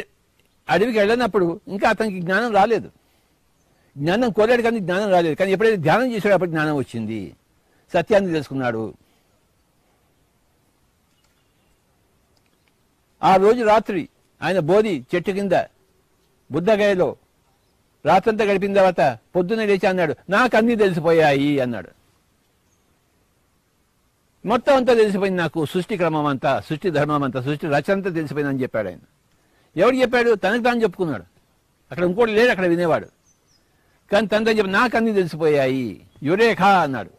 అడవికి వెళ్ళినప్పుడు ఇంకా అతనికి జ్ఞానం రాలేదు. జ్ఞానం కోరాడు కానీ జ్ఞానం రాలేదు. కానీ ఎప్పుడైతే ధ్యానం చేశాడో అప్పుడు జ్ఞానం వచ్చింది, సత్యాన్ని తెలుసుకున్నాడు. ఆ రోజు రాత్రి ఆయన బోధి చెట్టు కింద బుద్ధగయలో రాత్రంతా గడిపిన తర్వాత పొద్దున్నే లేచి అన్నాడు, నాకు అన్నీ తెలిసిపోయాయి అన్నాడు. మొత్తం అంతా తెలిసిపోయింది నాకు, సృష్టి క్రమం అంతా, సృష్టి ధర్మం అంతా, సృష్టి రచన అంతా తెలిసిపోయిందని చెప్పాడు ఆయన. ఎవరు చెప్పాడు? తనకు తాను చెప్పుకున్నాడు. అక్కడ ఇంకోటి లేడు అక్కడ వినేవాడు. కానీ తనతో చెప్పి నాకు అన్నీ తెలిసిపోయాయి, యురేఖ అన్నాడు.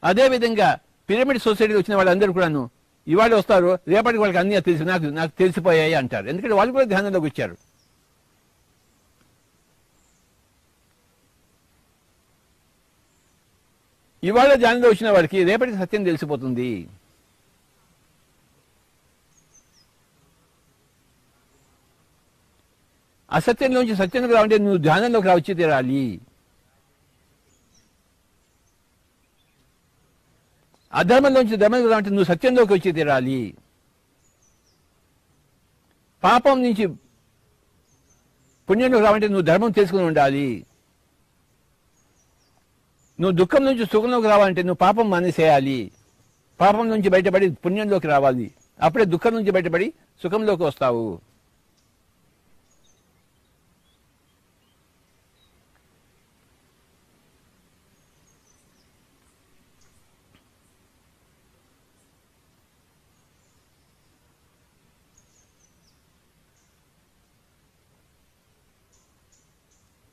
అదేవిధంగా పిరమిడ్ సొసైటీకి వచ్చిన వాళ్ళందరూ కూడాను ఇవాళ వస్తారు, రేపటికి వాళ్ళకి అన్నీ తెలిసి నాకు తెలిసిపోయాయి అంటారు. ఎందుకంటే వాళ్ళు కూడా ధ్యానంలోకి వచ్చారు. ఇవాళ ధ్యానంలో వచ్చిన వాడికి రేపటికి సత్యం తెలిసిపోతుంది. అసత్యంలోంచి సత్యంలోకి రావంటే నువ్వు ధ్యానంలోకి రావచ్చి తీరాలి. అధర్మంలోంచి ధర్మంలోకి రావంటే నువ్వు సత్యంలోకి వచ్చి తీరాలి. పాపం నుంచి పుణ్యంలోకి రావంటే నువ్వు ధర్మం తెలుసుకుని ఉండాలి. నువ్వు దుఃఖం నుంచి సుఖంలోకి రావాలంటే నువ్వు పాపం మానేసేయాలి. పాపం నుంచి బయటపడి పుణ్యంలోకి రావాలి. అప్పుడే దుఃఖం నుంచి బయటపడి సుఖంలోకి వస్తావు.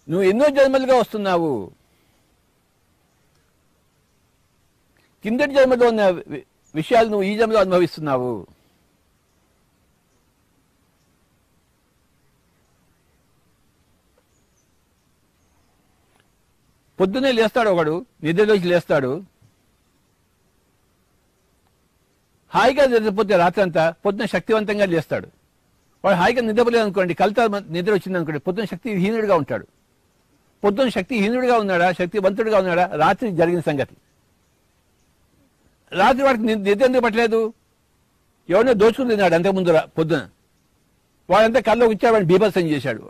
నువ్వు ఎన్నో జన్మలుగా వస్తున్నావు. కిందటి జన్మలో ఉన్న విషయాలు నువ్వు ఈ జన్మలో అనుభవిస్తున్నావు. పొద్దున్నే లేస్తాడు ఒకడు, నిద్రలోకి లేస్తాడు. హాయిగా నిద్రపోతే రాత్రంతా పొద్దున శక్తివంతంగా లేస్తాడు. వాడు హాయిగా నిద్రపోలేదు అనుకోండి, కలత నిద్ర వచ్చింది అనుకోండి, పొద్దున శక్తిహీనుడిగా ఉంటాడు. పొద్దున శక్తిహీనుడిగా ఉన్నాడా, శక్తివంతుడిగా ఉన్నాడా, రాత్రి జరిగిన సంగతి. రాత్రి వాడికి నిద్ర ఎందుకు పట్టలేదు? ఎవరినో దోచుకుని తిన్నాడు అంతకుముందు పొద్దున. వాడంతా కల్లోకి ఇచ్చాడు, వాడిని బీభత్సం చేశాడు,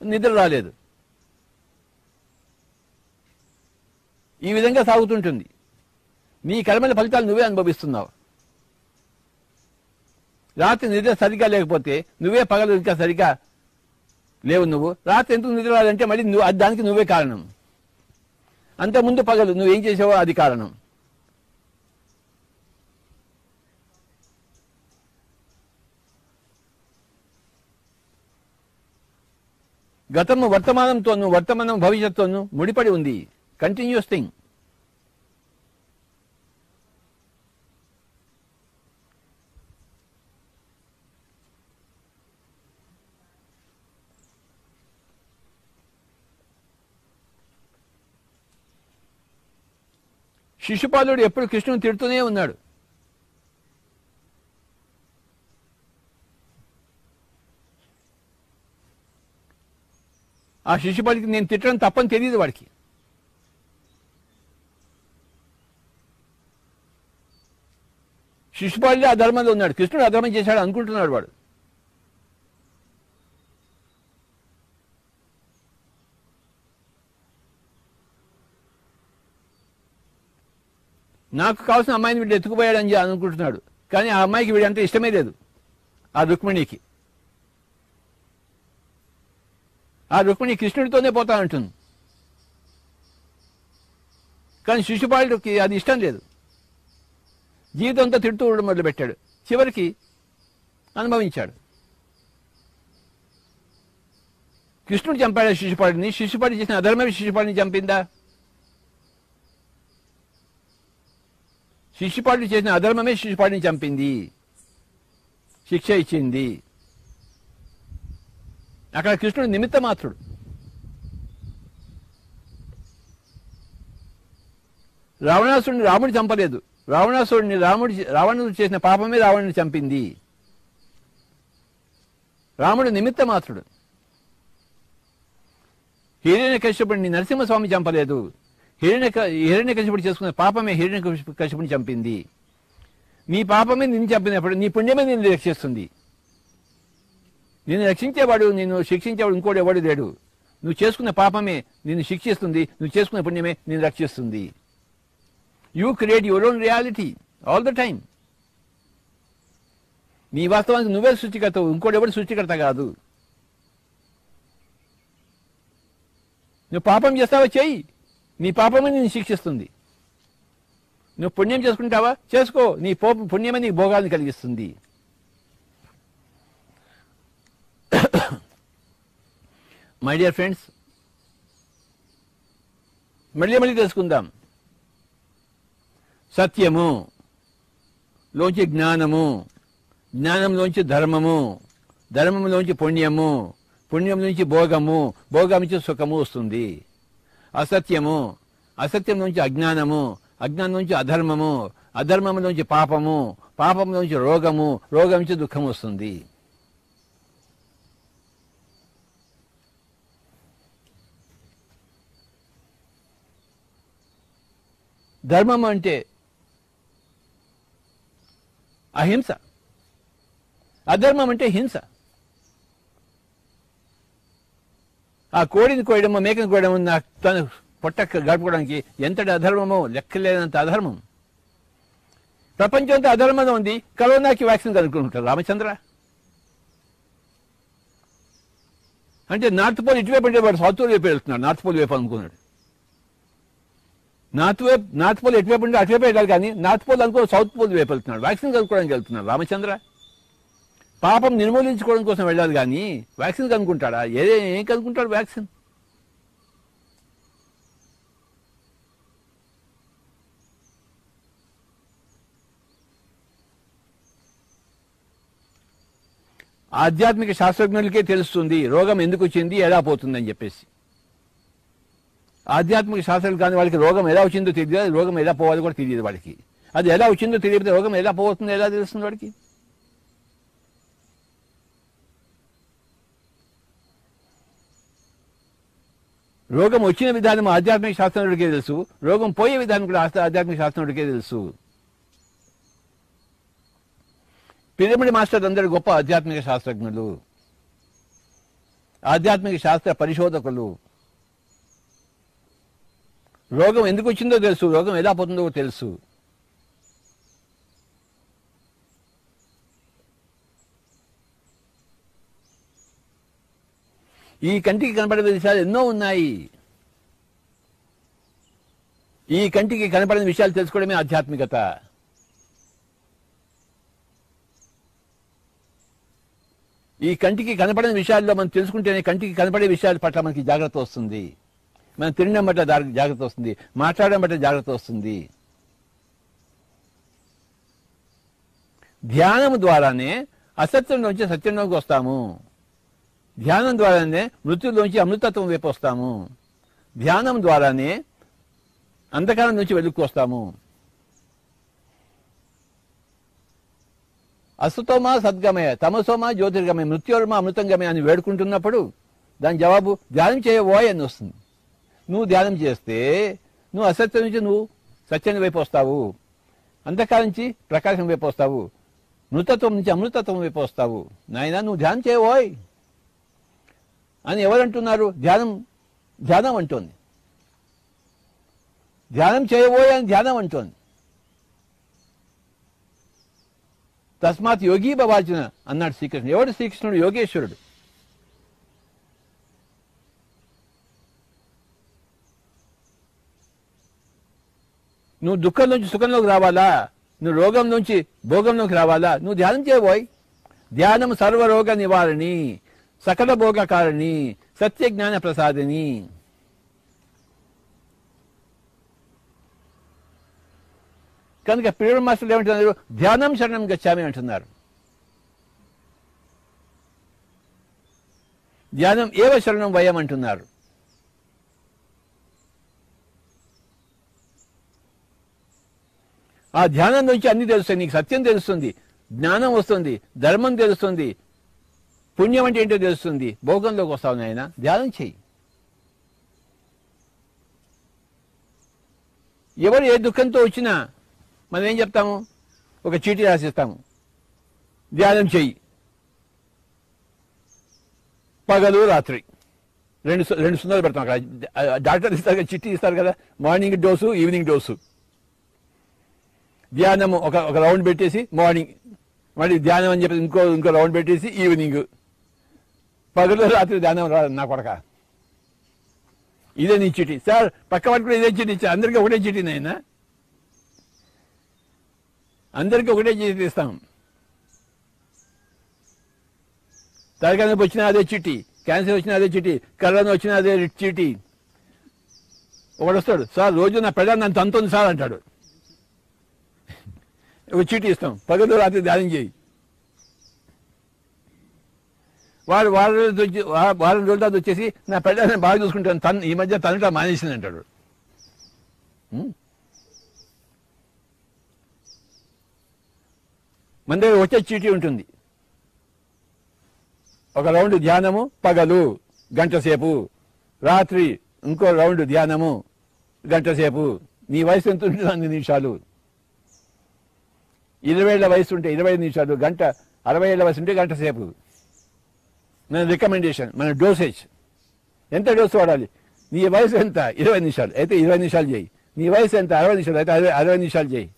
నిద్ర రాలేదు. ఈ విధంగా సాగుతుంటుంది. నీ కర్మల ఫలితాలు నువ్వే అనుభవిస్తున్నావు. రాత్రి నిద్ర సరిగా లేకపోతే నువ్వే పగలు ఇంకా సరిగా లేవు. నువ్వు రాత్రి ఎందుకు నిద్ర రాదంటే మళ్ళీ నువ్వు దానికి నువ్వే కారణం. అంతకుముందు పగలు నువ్వేం చేసావో అది కారణం. గతము వర్తమానంతోనూ వర్తమానం భవిష్యత్తోనూ ముడిపడి ఉంది. Continuous thing. శిశుపాలుడు ఎప్పుడు కృష్ణుని తిడుతూనే ఉన్నాడు. ఆ శిశుపాలుడికి నేను తిట్టడం తప్పని తెలియదు వాడికి. శిశుపాలుడే ఆ ధర్మంలో ఉన్నాడు, కృష్ణుడు అధర్మం చేశాడు అనుకుంటున్నాడు వాడు. నాకు కావాల్సిన అమ్మాయిని వీడు ఎత్తుకుపోయాడని అనుకుంటున్నాడు. కానీ ఆ అమ్మాయికి వీడంటే ఇష్టమే లేదు, ఆ రుక్మిణికి. ఆ రుక్మిణి కృష్ణుడితోనే పోతానంటుంది. కానీ శిశుపాలుడికి అది ఇష్టం లేదు. జీవితంతో తిడుతూ ఉండడం మొదలుపెట్టాడు. చివరికి అనుభవించాడు. కృష్ణుడు చంపాడు శిశుపాలుడిని. శిశుపాలుడు చేసిన అధర్మమే శిశుపాలుడిని చంపిందా? శిశుపాలుడు చేసిన అధర్మమే శిశుపాలుడిని చంపింది, శిక్ష ఇచ్చింది. అక్కడ కృష్ణుడు నిమిత్త మాత్రుడు. రావణాసురుడిని రాముడు చంపలేదు. రావణుడు చేసిన పాపమే రావణుని చంపింది. రాముడు నిమిత్త మాత్రుడు. హిరణ్యకశిపుడిని నరసింహస్వామి చంపలేదు. హిరణ్యకశిపుడు చేసుకున్న పాపమే హిరణ్యకశిపుడిని చంపింది. నీ పాపమే నిన్ను చంపినప్పుడు నీ పుణ్యమే నిన్ను రక్షిస్తుంది. నిన్ను రక్షించేవాడు, నిన్ను శిక్షించేవాడు ఇంకోటి ఎవడు లేడు. నువ్వు చేసుకున్న పాపమే నిన్ను శిక్షిస్తుంది, నువ్వు చేసుకున్న పుణ్యమే నిన్ను రక్షిస్తుంది. You create your own reality all the time. నీ వాస్తవానికి నువ్వే సృష్టికర్తవు, ఇంకోటి ఎవడు సృష్టికర్త కాదు. నువ్వు పాపం చేస్తావా, చెయ్యి, నీ పాపమే నిన్ను శిక్షిస్తుంది. నువ్వు పుణ్యం చేసుకుంటావా, చేసుకో, నీ పుణ్యమే నీ భోగాన్ని కలిగిస్తుంది. మై డియర్ ఫ్రెండ్స్, మళ్ళీ తెలుసుకుందాం. సత్యము లోంచి జ్ఞానము, జ్ఞానంలోంచి ధర్మము, ధర్మంలోంచి పుణ్యము, పుణ్యం నుంచి భోగము, భోగం నుంచి సుఖము వస్తుంది. అసత్యము, అసత్యం నుంచి అజ్ఞానము, అజ్ఞానం నుంచి అధర్మము, అధర్మము నుంచి పాపము, పాపం నుంచి రోగము, రోగం నుంచి దుఃఖం వస్తుంది. ధర్మం అంటే అహింస, అధర్మం అంటే హింస. ఆ కోడిని కోయడము, మేకను కోయడము, తన పొట్ట గడుపుకోవడానికి ఎంతటి అధర్మమో లెక్కలేనంత అధర్మం. ప్రపంచంతో అధర్మంగా ఉంది. కరోనాకి వ్యాక్సిన్ కనుక్కుంటారు రామచంద్ర. అంటే నార్త్ పోల్ ఇటువైపు అంటే వాడు సౌత్ పోల్ వైపు వెళ్తున్నాడు, నార్త్ పోల్ వైపు అనుకున్నాడు. నార్త్ పోల్ ఎటువైపు ఉంటే అటువైపు వెళ్ళాలి, కానీ నార్త్ పోల్ అనుకో సౌత్ పోల్ వైపు వెళ్తున్నాడు, వ్యాక్సిన్ కనుక్కోవడానికి వెళ్తున్నాడు రామచంద్ర. పాపం నిర్మూలించుకోవడం కోసం వెళ్ళాలి, కానీ వ్యాక్సిన్ కనుక్కుంటాడా? ఏం కనుక్కుంటాడు వ్యాక్సిన్? ఆధ్యాత్మిక శాస్త్రజ్ఞులకే తెలుస్తుంది రోగం ఎందుకు వచ్చింది, ఎలా పోతుందని చెప్పేసి. ఆధ్యాత్మిక శాస్త్రాలు కానీ వాళ్ళకి రోగం ఎలా వచ్చిందో తెలియదు, రోగం ఎలా పోవాలో కూడా తెలియదు వాడికి. అది ఎలా వచ్చిందో తెలియదు, రోగం ఎలా పోతుందో ఎలా తెలుస్తుంది వాడికి? రోగం వచ్చిన విధానం ఆధ్యాత్మిక శాస్త్రజ్ఞుడికే తెలుసు, రోగం పోయే విధానం కూడా ఆధ్యాత్మిక శాస్త్రజ్ఞుడికే తెలుసు. పిరమిడ్ మాస్టర్ అందరూ గొప్ప ఆధ్యాత్మిక శాస్త్రజ్ఞులు, ఆధ్యాత్మిక శాస్త్ర పరిశోధకులు. రోగం ఎందుకు వచ్చిందో తెలుసు, రోగం ఎలా పోతుందో తెలుసు. ఈ కంటికి కనపడే విషయాలు ఎన్నో ఉన్నాయి. ఈ కంటికి కనపడిన విషయాలు తెలుసుకోవడమే ఆధ్యాత్మికత. ఈ కంటికి కనపడిన విషయాల్లో మనం తెలుసుకుంటేనే కంటికి కనపడే విషయాల పట్ల మనకి జాగ్రత్త వస్తుంది. మనం తినడం పట్ల జాగ్రత్త వస్తుంది, మాట్లాడడం పట్ల జాగ్రత్త వస్తుంది. ధ్యానం ద్వారానే అసత్యంలోంచి సత్యంలోకి వస్తాము. ధ్యానం ద్వారానే మృత్యులోంచి అమృతత్వం వైపు వస్తాము. ధ్యానం ద్వారానే అంధకారం నుంచి వెలుక్కు వస్తాము. అసతోమా సద్గమయ, తమసోమా జ్యోతిర్గమయ, మృత్యోర్మ అమృతంగమయ అని వేడుకుంటున్నప్పుడు దాని జవాబు ధ్యానం చేయబోయ్ అని వస్తుంది. నువ్వు ధ్యానం చేస్తే నువ్వు అసత్యం నుంచి నువ్వు సత్యం వైపు వస్తావు, అంధకారం నుంచి ప్రకాశం వైపు వస్తావు, మృతత్వం నుంచి అమృతత్వం వైపు వస్తావు. నాయన నువ్వు ధ్యానం చేయబోయ్ అని ఎవరంటున్నారు? ధ్యానం అంటోంది. ధ్యానం చేయబోయ్ అని ధ్యానం అంటోంది. తస్మాత్ యోగి భవార్జున అన్నాడు శ్రీకృష్ణుడు. ఎవడు శ్రీకృష్ణుడు? యోగేశ్వరుడు. నువ్వు దుఃఖం నుంచి సుఖంలోకి రావాలా, నువ్వు రోగం నుంచి భోగంలోకి రావాలా, నువ్వు ధ్యానం చేయబోయ్. ధ్యానం సర్వరోగ నివారణి, సకల భోగకారిణి, సత్య జ్ఞాన ప్రసాదిని. కనుక ప్రియుడు మాస్టర్లు ఏమంటున్నారు? ధ్యానం శరణం గచ్చామి అంటున్నారు. ధ్యానం ఏవ శరణం వయం అంటున్నారు. ఆ ధ్యానం నుంచి అన్ని తెలుస్తాయి. నీకు సత్యం తెలుస్తుంది, జ్ఞానం వస్తుంది, ధర్మం తెలుస్తుంది, పుణ్యం అంటే ఏంటో తెలుస్తుంది. భోగంలోకి వస్తావు నాయన. ధ్యానం చెయ్యి. ఎవరు ఏ దుఃఖంతో వచ్చినా మనం ఏం చెప్తాము? ఒక చీటీ రాసిస్తాము, ధ్యానం చెయ్యి. పగలు రాత్రి రెండు సున్నాలు పెడతాం. అక్కడ డాక్టర్ ఇస్తారు కదా, చిట్టి ఇస్తారు కదా, మార్నింగ్ డోసు, ఈవినింగ్ డోసు. ధ్యానము ఒక రౌండ్ పెట్టేసి మార్నింగ్, మళ్ళీ ధ్యానం అని చెప్పి ఇంకో రౌండ్ పెట్టేసి ఈవినింగ్. పగలు రాత్రి ధ్యానం రా నా కొడక. ఇదే నీ చిట్టి సార్. పక్క వాటి కూడా ఇదే చిట్టి ఇచ్చా. అందరికీ ఒకటే చిట్టి నాయనా, అందరికీ ఒకటే చిట్టి ఇస్తాం. తలకాయ నొప్పి వచ్చినా అదే చిట్టి, క్యాన్సర్ వచ్చినా అదే చిట్టి, కరోనా వచ్చినా అదే చిట్టి. ఒకడు వస్తాడు, సార్ రోజు నా పెళ్ళ నన్ను తంతుంది సార్ అంటాడు. ఒక చీటీ ఇస్తాం, పగలు రాత్రి ధ్యానం చేయి. వారం రోజుల తర్వాత వచ్చేసి నా పెళ్ళని బాగా చూసుకుంటాను, ఈ మధ్య తనట మానేసింది అంటాడు. మన దగ్గర వచ్చే చీటీ ఉంటుంది. ఒక రౌండ్ ధ్యానము పగలు గంట సేపు, రాత్రి ఇంకో రౌండ్ ధ్యానము గంట సేపు. నీ వయసు ఎంత ఉంటుంది? 2 నిమిషాలు. 20 ఏళ్ల వయసు ఉంటే 25 నిమిషాలు, గంట 60 ఏళ్ల వయసు ఉంటే గంట సేపు. మన రికమెండేషన్, మన డోసేజ్ ఎంత డోసు వాడాలి? నీ వయసు ఎంత? 20 నిమిషాలు అయితే 20 నిమిషాలు చేయి. నీ వయసు ఎంత? 60 నిమిషాలు అయితే 60 నిమిషాలు చేయి.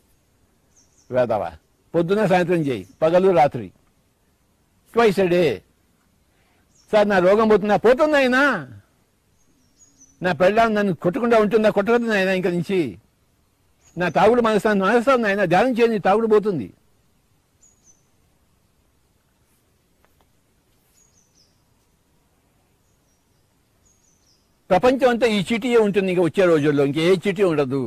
వేదవా, పొద్దున సాయంత్రం చేయి, పగలు రాత్రి, ట్వైస్ ఎ డే. సార్ నా రోగం పోతుంది అయినా, నా పెళ్ళాం నన్ను కొట్టకుండా ఉంటుందా? కొట్టదు నాయన ఇంక నుంచి. నా తాగుడు మానేస్తాను నాయన, ధ్యానం చేయండి, తాగుడు పోతుంది. ప్రపంచం అంతా ఈ చీటీయే ఉంటుంది. ఇంకా వచ్చే రోజుల్లో ఇంకే చీటీ ఉండదు.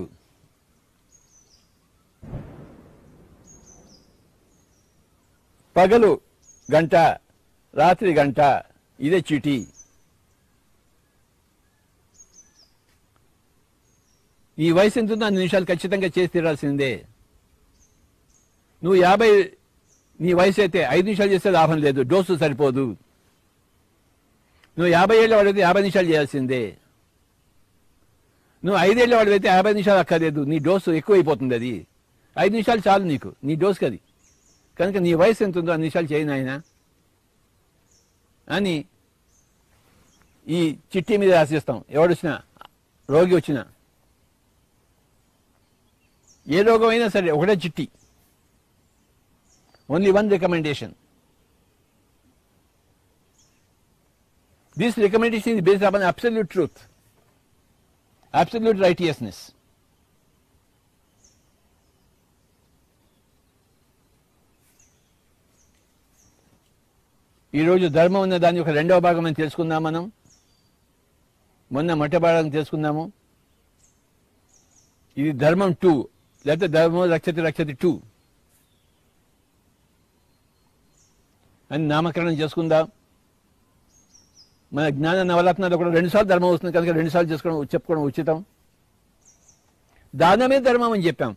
పగలు గంట, రాత్రి గంట, ఇదే చీటీ. ఈ వయసు ఎంత ఉందో 2 నిమిషాలు ఖచ్చితంగా చేసి తీరాల్సిందే. నువ్వు 50 నీ వయసు అయితే 5 నిమిషాలు చేస్తే లాభం లేదు, డోసు సరిపోదు. నువ్వు 50 ఏళ్ళ వాడితే 50 నిమిషాలు చేయాల్సిందే. నువ్వు 5 ఏళ్ళ వాడితే 50 నిమిషాలు అక్కర్లేదు, నీ డోసు ఎక్కువైపోతుంది. అది 5 నిమిషాలు చాలు నీకు, నీ డోసుకి అది. కనుక నీ వయసు ఎంత ఉందో 2 నిమిషాలు చేయను ఆయన అని ఈ చిట్టి మీద రాసిస్తాం. ఎవడొచ్చినా, రోగి వచ్చినా, ఏ రోగం అయినా సరే ఒకటే చిట్టి, only 1 recommendation. This recommendation is based upon absolute truth, absolute righteousness. ఈరోజు ధర్మం ఉన్న దాని యొక్క రెండవ భాగం అని తెలుసుకుందాం. మనం మొన్న మొదటి భాగం తెలుసుకుందాము. ఇది ధర్మం 2, లేకపోతే ధర్మం రక్షతి రక్షతి 2 అని నామకరణం చేసుకుందాం. మన జ్ఞాన నవరత్నాల్లో కూడా 2 సార్లు ధర్మం వస్తుంది కనుక 2 సార్లు చెప్పుకోవడం ఉచితం. దానమే ధర్మం అని చెప్పాం.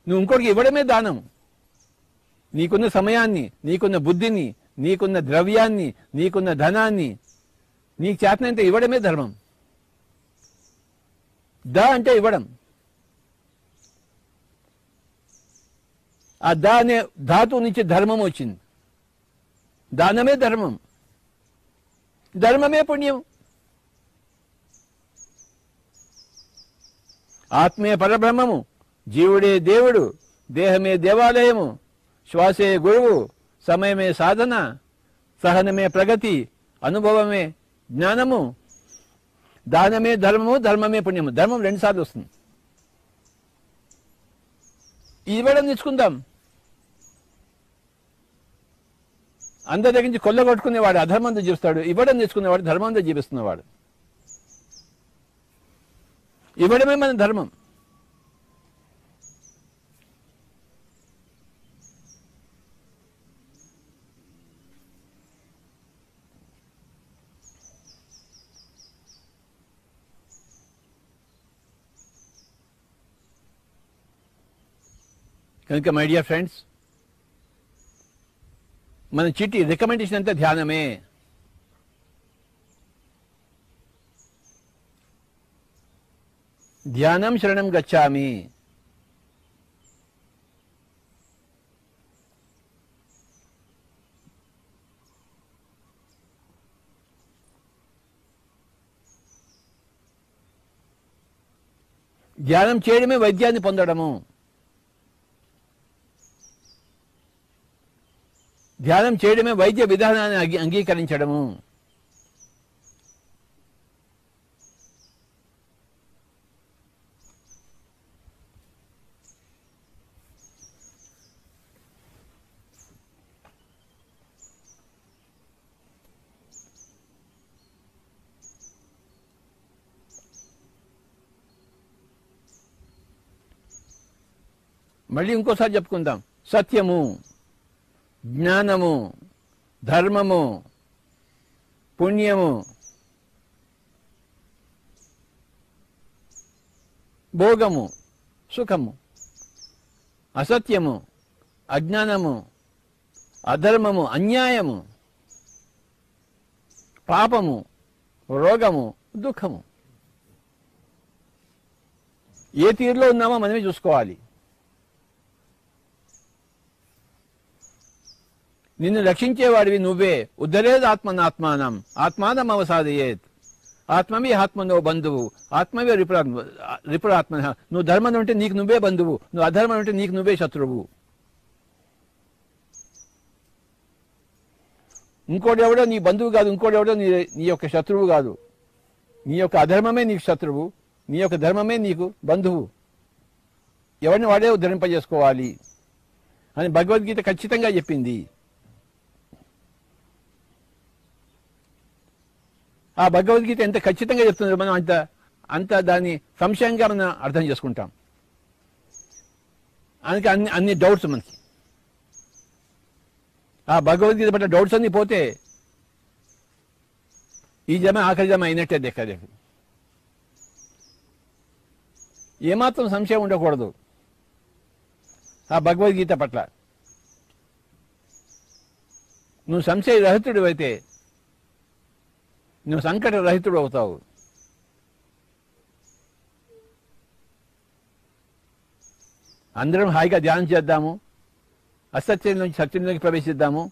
నువ్వు ఇంకోటికి ఇవ్వడమే దానం. నీకున్న సమయాన్ని, నీకున్న బుద్ధిని, నీకున్న ద్రవ్యాన్ని, నీకున్న ధనాన్ని నీకు చేతనంత ఇవ్వడమే ధర్మం. అంటే ఇవ్వడం. ఆ అనే ధాతువు నుంచి ధర్మం వచ్చింది. దానమే ధర్మం, ధర్మమే పుణ్యం. ఆత్మే పరబ్రహ్మము, జీవుడే దేవుడు, దేహమే దేవాలయము, శ్వాసే గురువు, సమయమే సాధన, సహనమే ప్రగతి, అనుభవమే జ్ఞానము, దానమే ధర్మము, ధర్మమే పుణ్యము. ధర్మం 2 సార్లు వస్తుంది. ఇవ్వడం నేర్చుకుందాం. అందరి దగ్గర నుంచి కొల్లగొట్టుకునేవాడు అధర్మంతో జీవిస్తాడు, ఇవ్వడం నేర్చుకునేవాడు ధర్మంతో జీవిస్తున్నవాడు. ఇవ్వడమే మన ధర్మం. కనుక మై డియర్ ఫ్రెండ్స్, మన చిట్టి రికమెండేషన్ అంతా ధ్యానమే. ధ్యానం శరణం గచ్చామి. ధ్యానం చేయడమే వైద్యాన్ని పొందడము. ధ్యానం చేయడమే వైద్య విధానాన్ని అంగీకరించడము. మళ్ళీ ఇంకోసారి చెప్పుకుందాం. సత్యము, జ్ఞానము, ధర్మము, పుణ్యము, భోగము, సుఖము, అసత్యము, అజ్ఞానము, అధర్మము, అన్యాయము, పాపము, రోగము, దుఃఖము. ఏ తీరులో ఉన్నామో మనమే చూసుకోవాలి. నిన్ను రక్షించేవాడివి నువ్వే. ఉద్ధరేది ఆత్మనాత్మానం ఆత్మానం అవసాదయేత్. ఆత్మవే ఆత్మనో బంధువు, ఆత్మవే రిపురాత్మ. నువ్వు ధర్మం ఉంటే నీకు నువ్వే బంధువు, నువ్వు అధర్మం ఉంటే నీకు నువ్వే శత్రువు. ఇంకోటి ఎవడో నీ బంధువు కాదు, ఇంకోటి ఎవడో నీ యొక్క శత్రువు కాదు. నీ యొక్క అధర్మమే నీకు శత్రువు, నీ యొక్క ధర్మమే నీకు బంధువు. ఎవరిని వాడే ఉద్ధరింపజేసుకోవాలి అని భగవద్గీత ఖచ్చితంగా చెప్పింది. ఆ భగవద్గీత ఎంత ఖచ్చితంగా చెప్తుందో మనం అంత దాన్ని సంశయంగా మనం అర్థం చేసుకుంటాం. అందుకే అన్ని డౌట్స్ మనకి. ఆ భగవద్గీత పట్ల డౌట్స్ అన్ని పోతే ఈ జమ ఆఖరి జమ అయినట్టే లెక్క. ఏమాత్రం సంశయం ఉండకూడదు ఆ భగవద్గీత పట్ల. నువ్వు సంశయ రహితుడు అయితే నువ్వు సంకట రహితుడు అవుతావు. అందరం హాయిగా ధ్యానం చేద్దాము. అసత్యం నుంచి సత్యంలోకి ప్రవేశిద్దాము.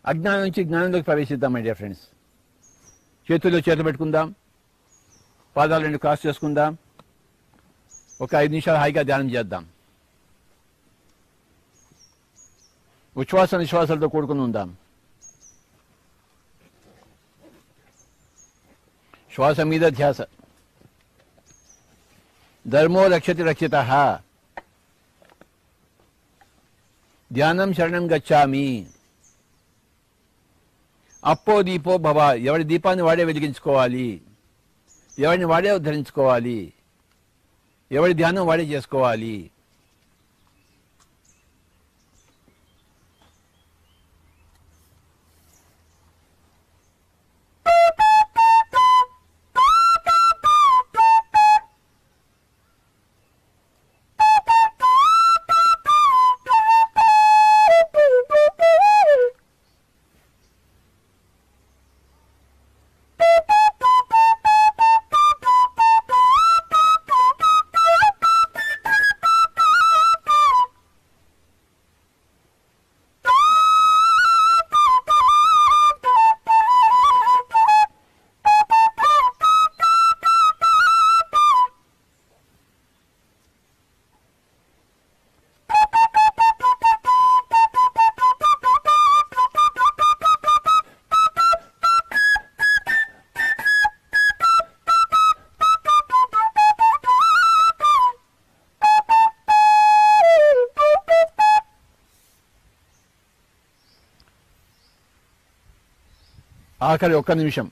అజ్ఞానం నుంచి జ్ఞానంలోకి ప్రవేశిద్దాం. మై డియర్ ఫ్రెండ్స్, చేతుల్లో చేతులు పెట్టుకుందాం, పాదాలు 2 క్రాస్ చేసుకుందాం. ఒక 5 నిమిషాలు హాయిగా ధ్యానం చేద్దాం. ఉచ్ఛ్వాస నిశ్వాసాలతో కూడుకుని ఉందాం. శ్వాస మీద ధ్యాస. ధర్మో రక్షతి రక్షితః. ధ్యానం శరణం గచ్చామి. అప్పో దీపో భవ. ఎవరి దీపాన్ని వాడే వెలిగించుకోవాలి, ఎవరిని వాడే ఉద్ధరించుకోవాలి, ఎవరి ధ్యానం వాడే చేసుకోవాలి. ఆఖరి ఒక్క నిమిషం,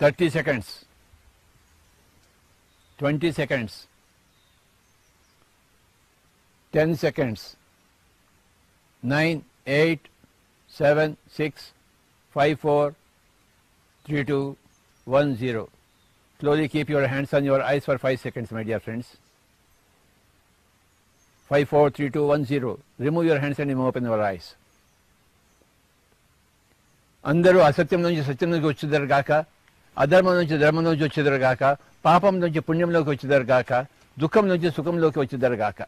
30 seconds, 20 seconds, 10 seconds, 9, 8, 7, 6, 5, 4, 3, 2, 1, 0. Slowly keep your hands on your eyes for 5 seconds, my dear friends. 5, 4, 3, 2, 1, 0. Remove your hands and open your eyes. అందరూ అసత్యం నుంచి సత్యం నుంచి వచ్చేదారు గాక, అధర్మం నుంచి ధర్మం నుంచి వచ్చేదారు గాక, పాపం నుంచి పుణ్యంలోకి వచ్చేదారు గాక, దుఃఖం నుంచి సుఖంలోకి వచ్చేదారు గాక.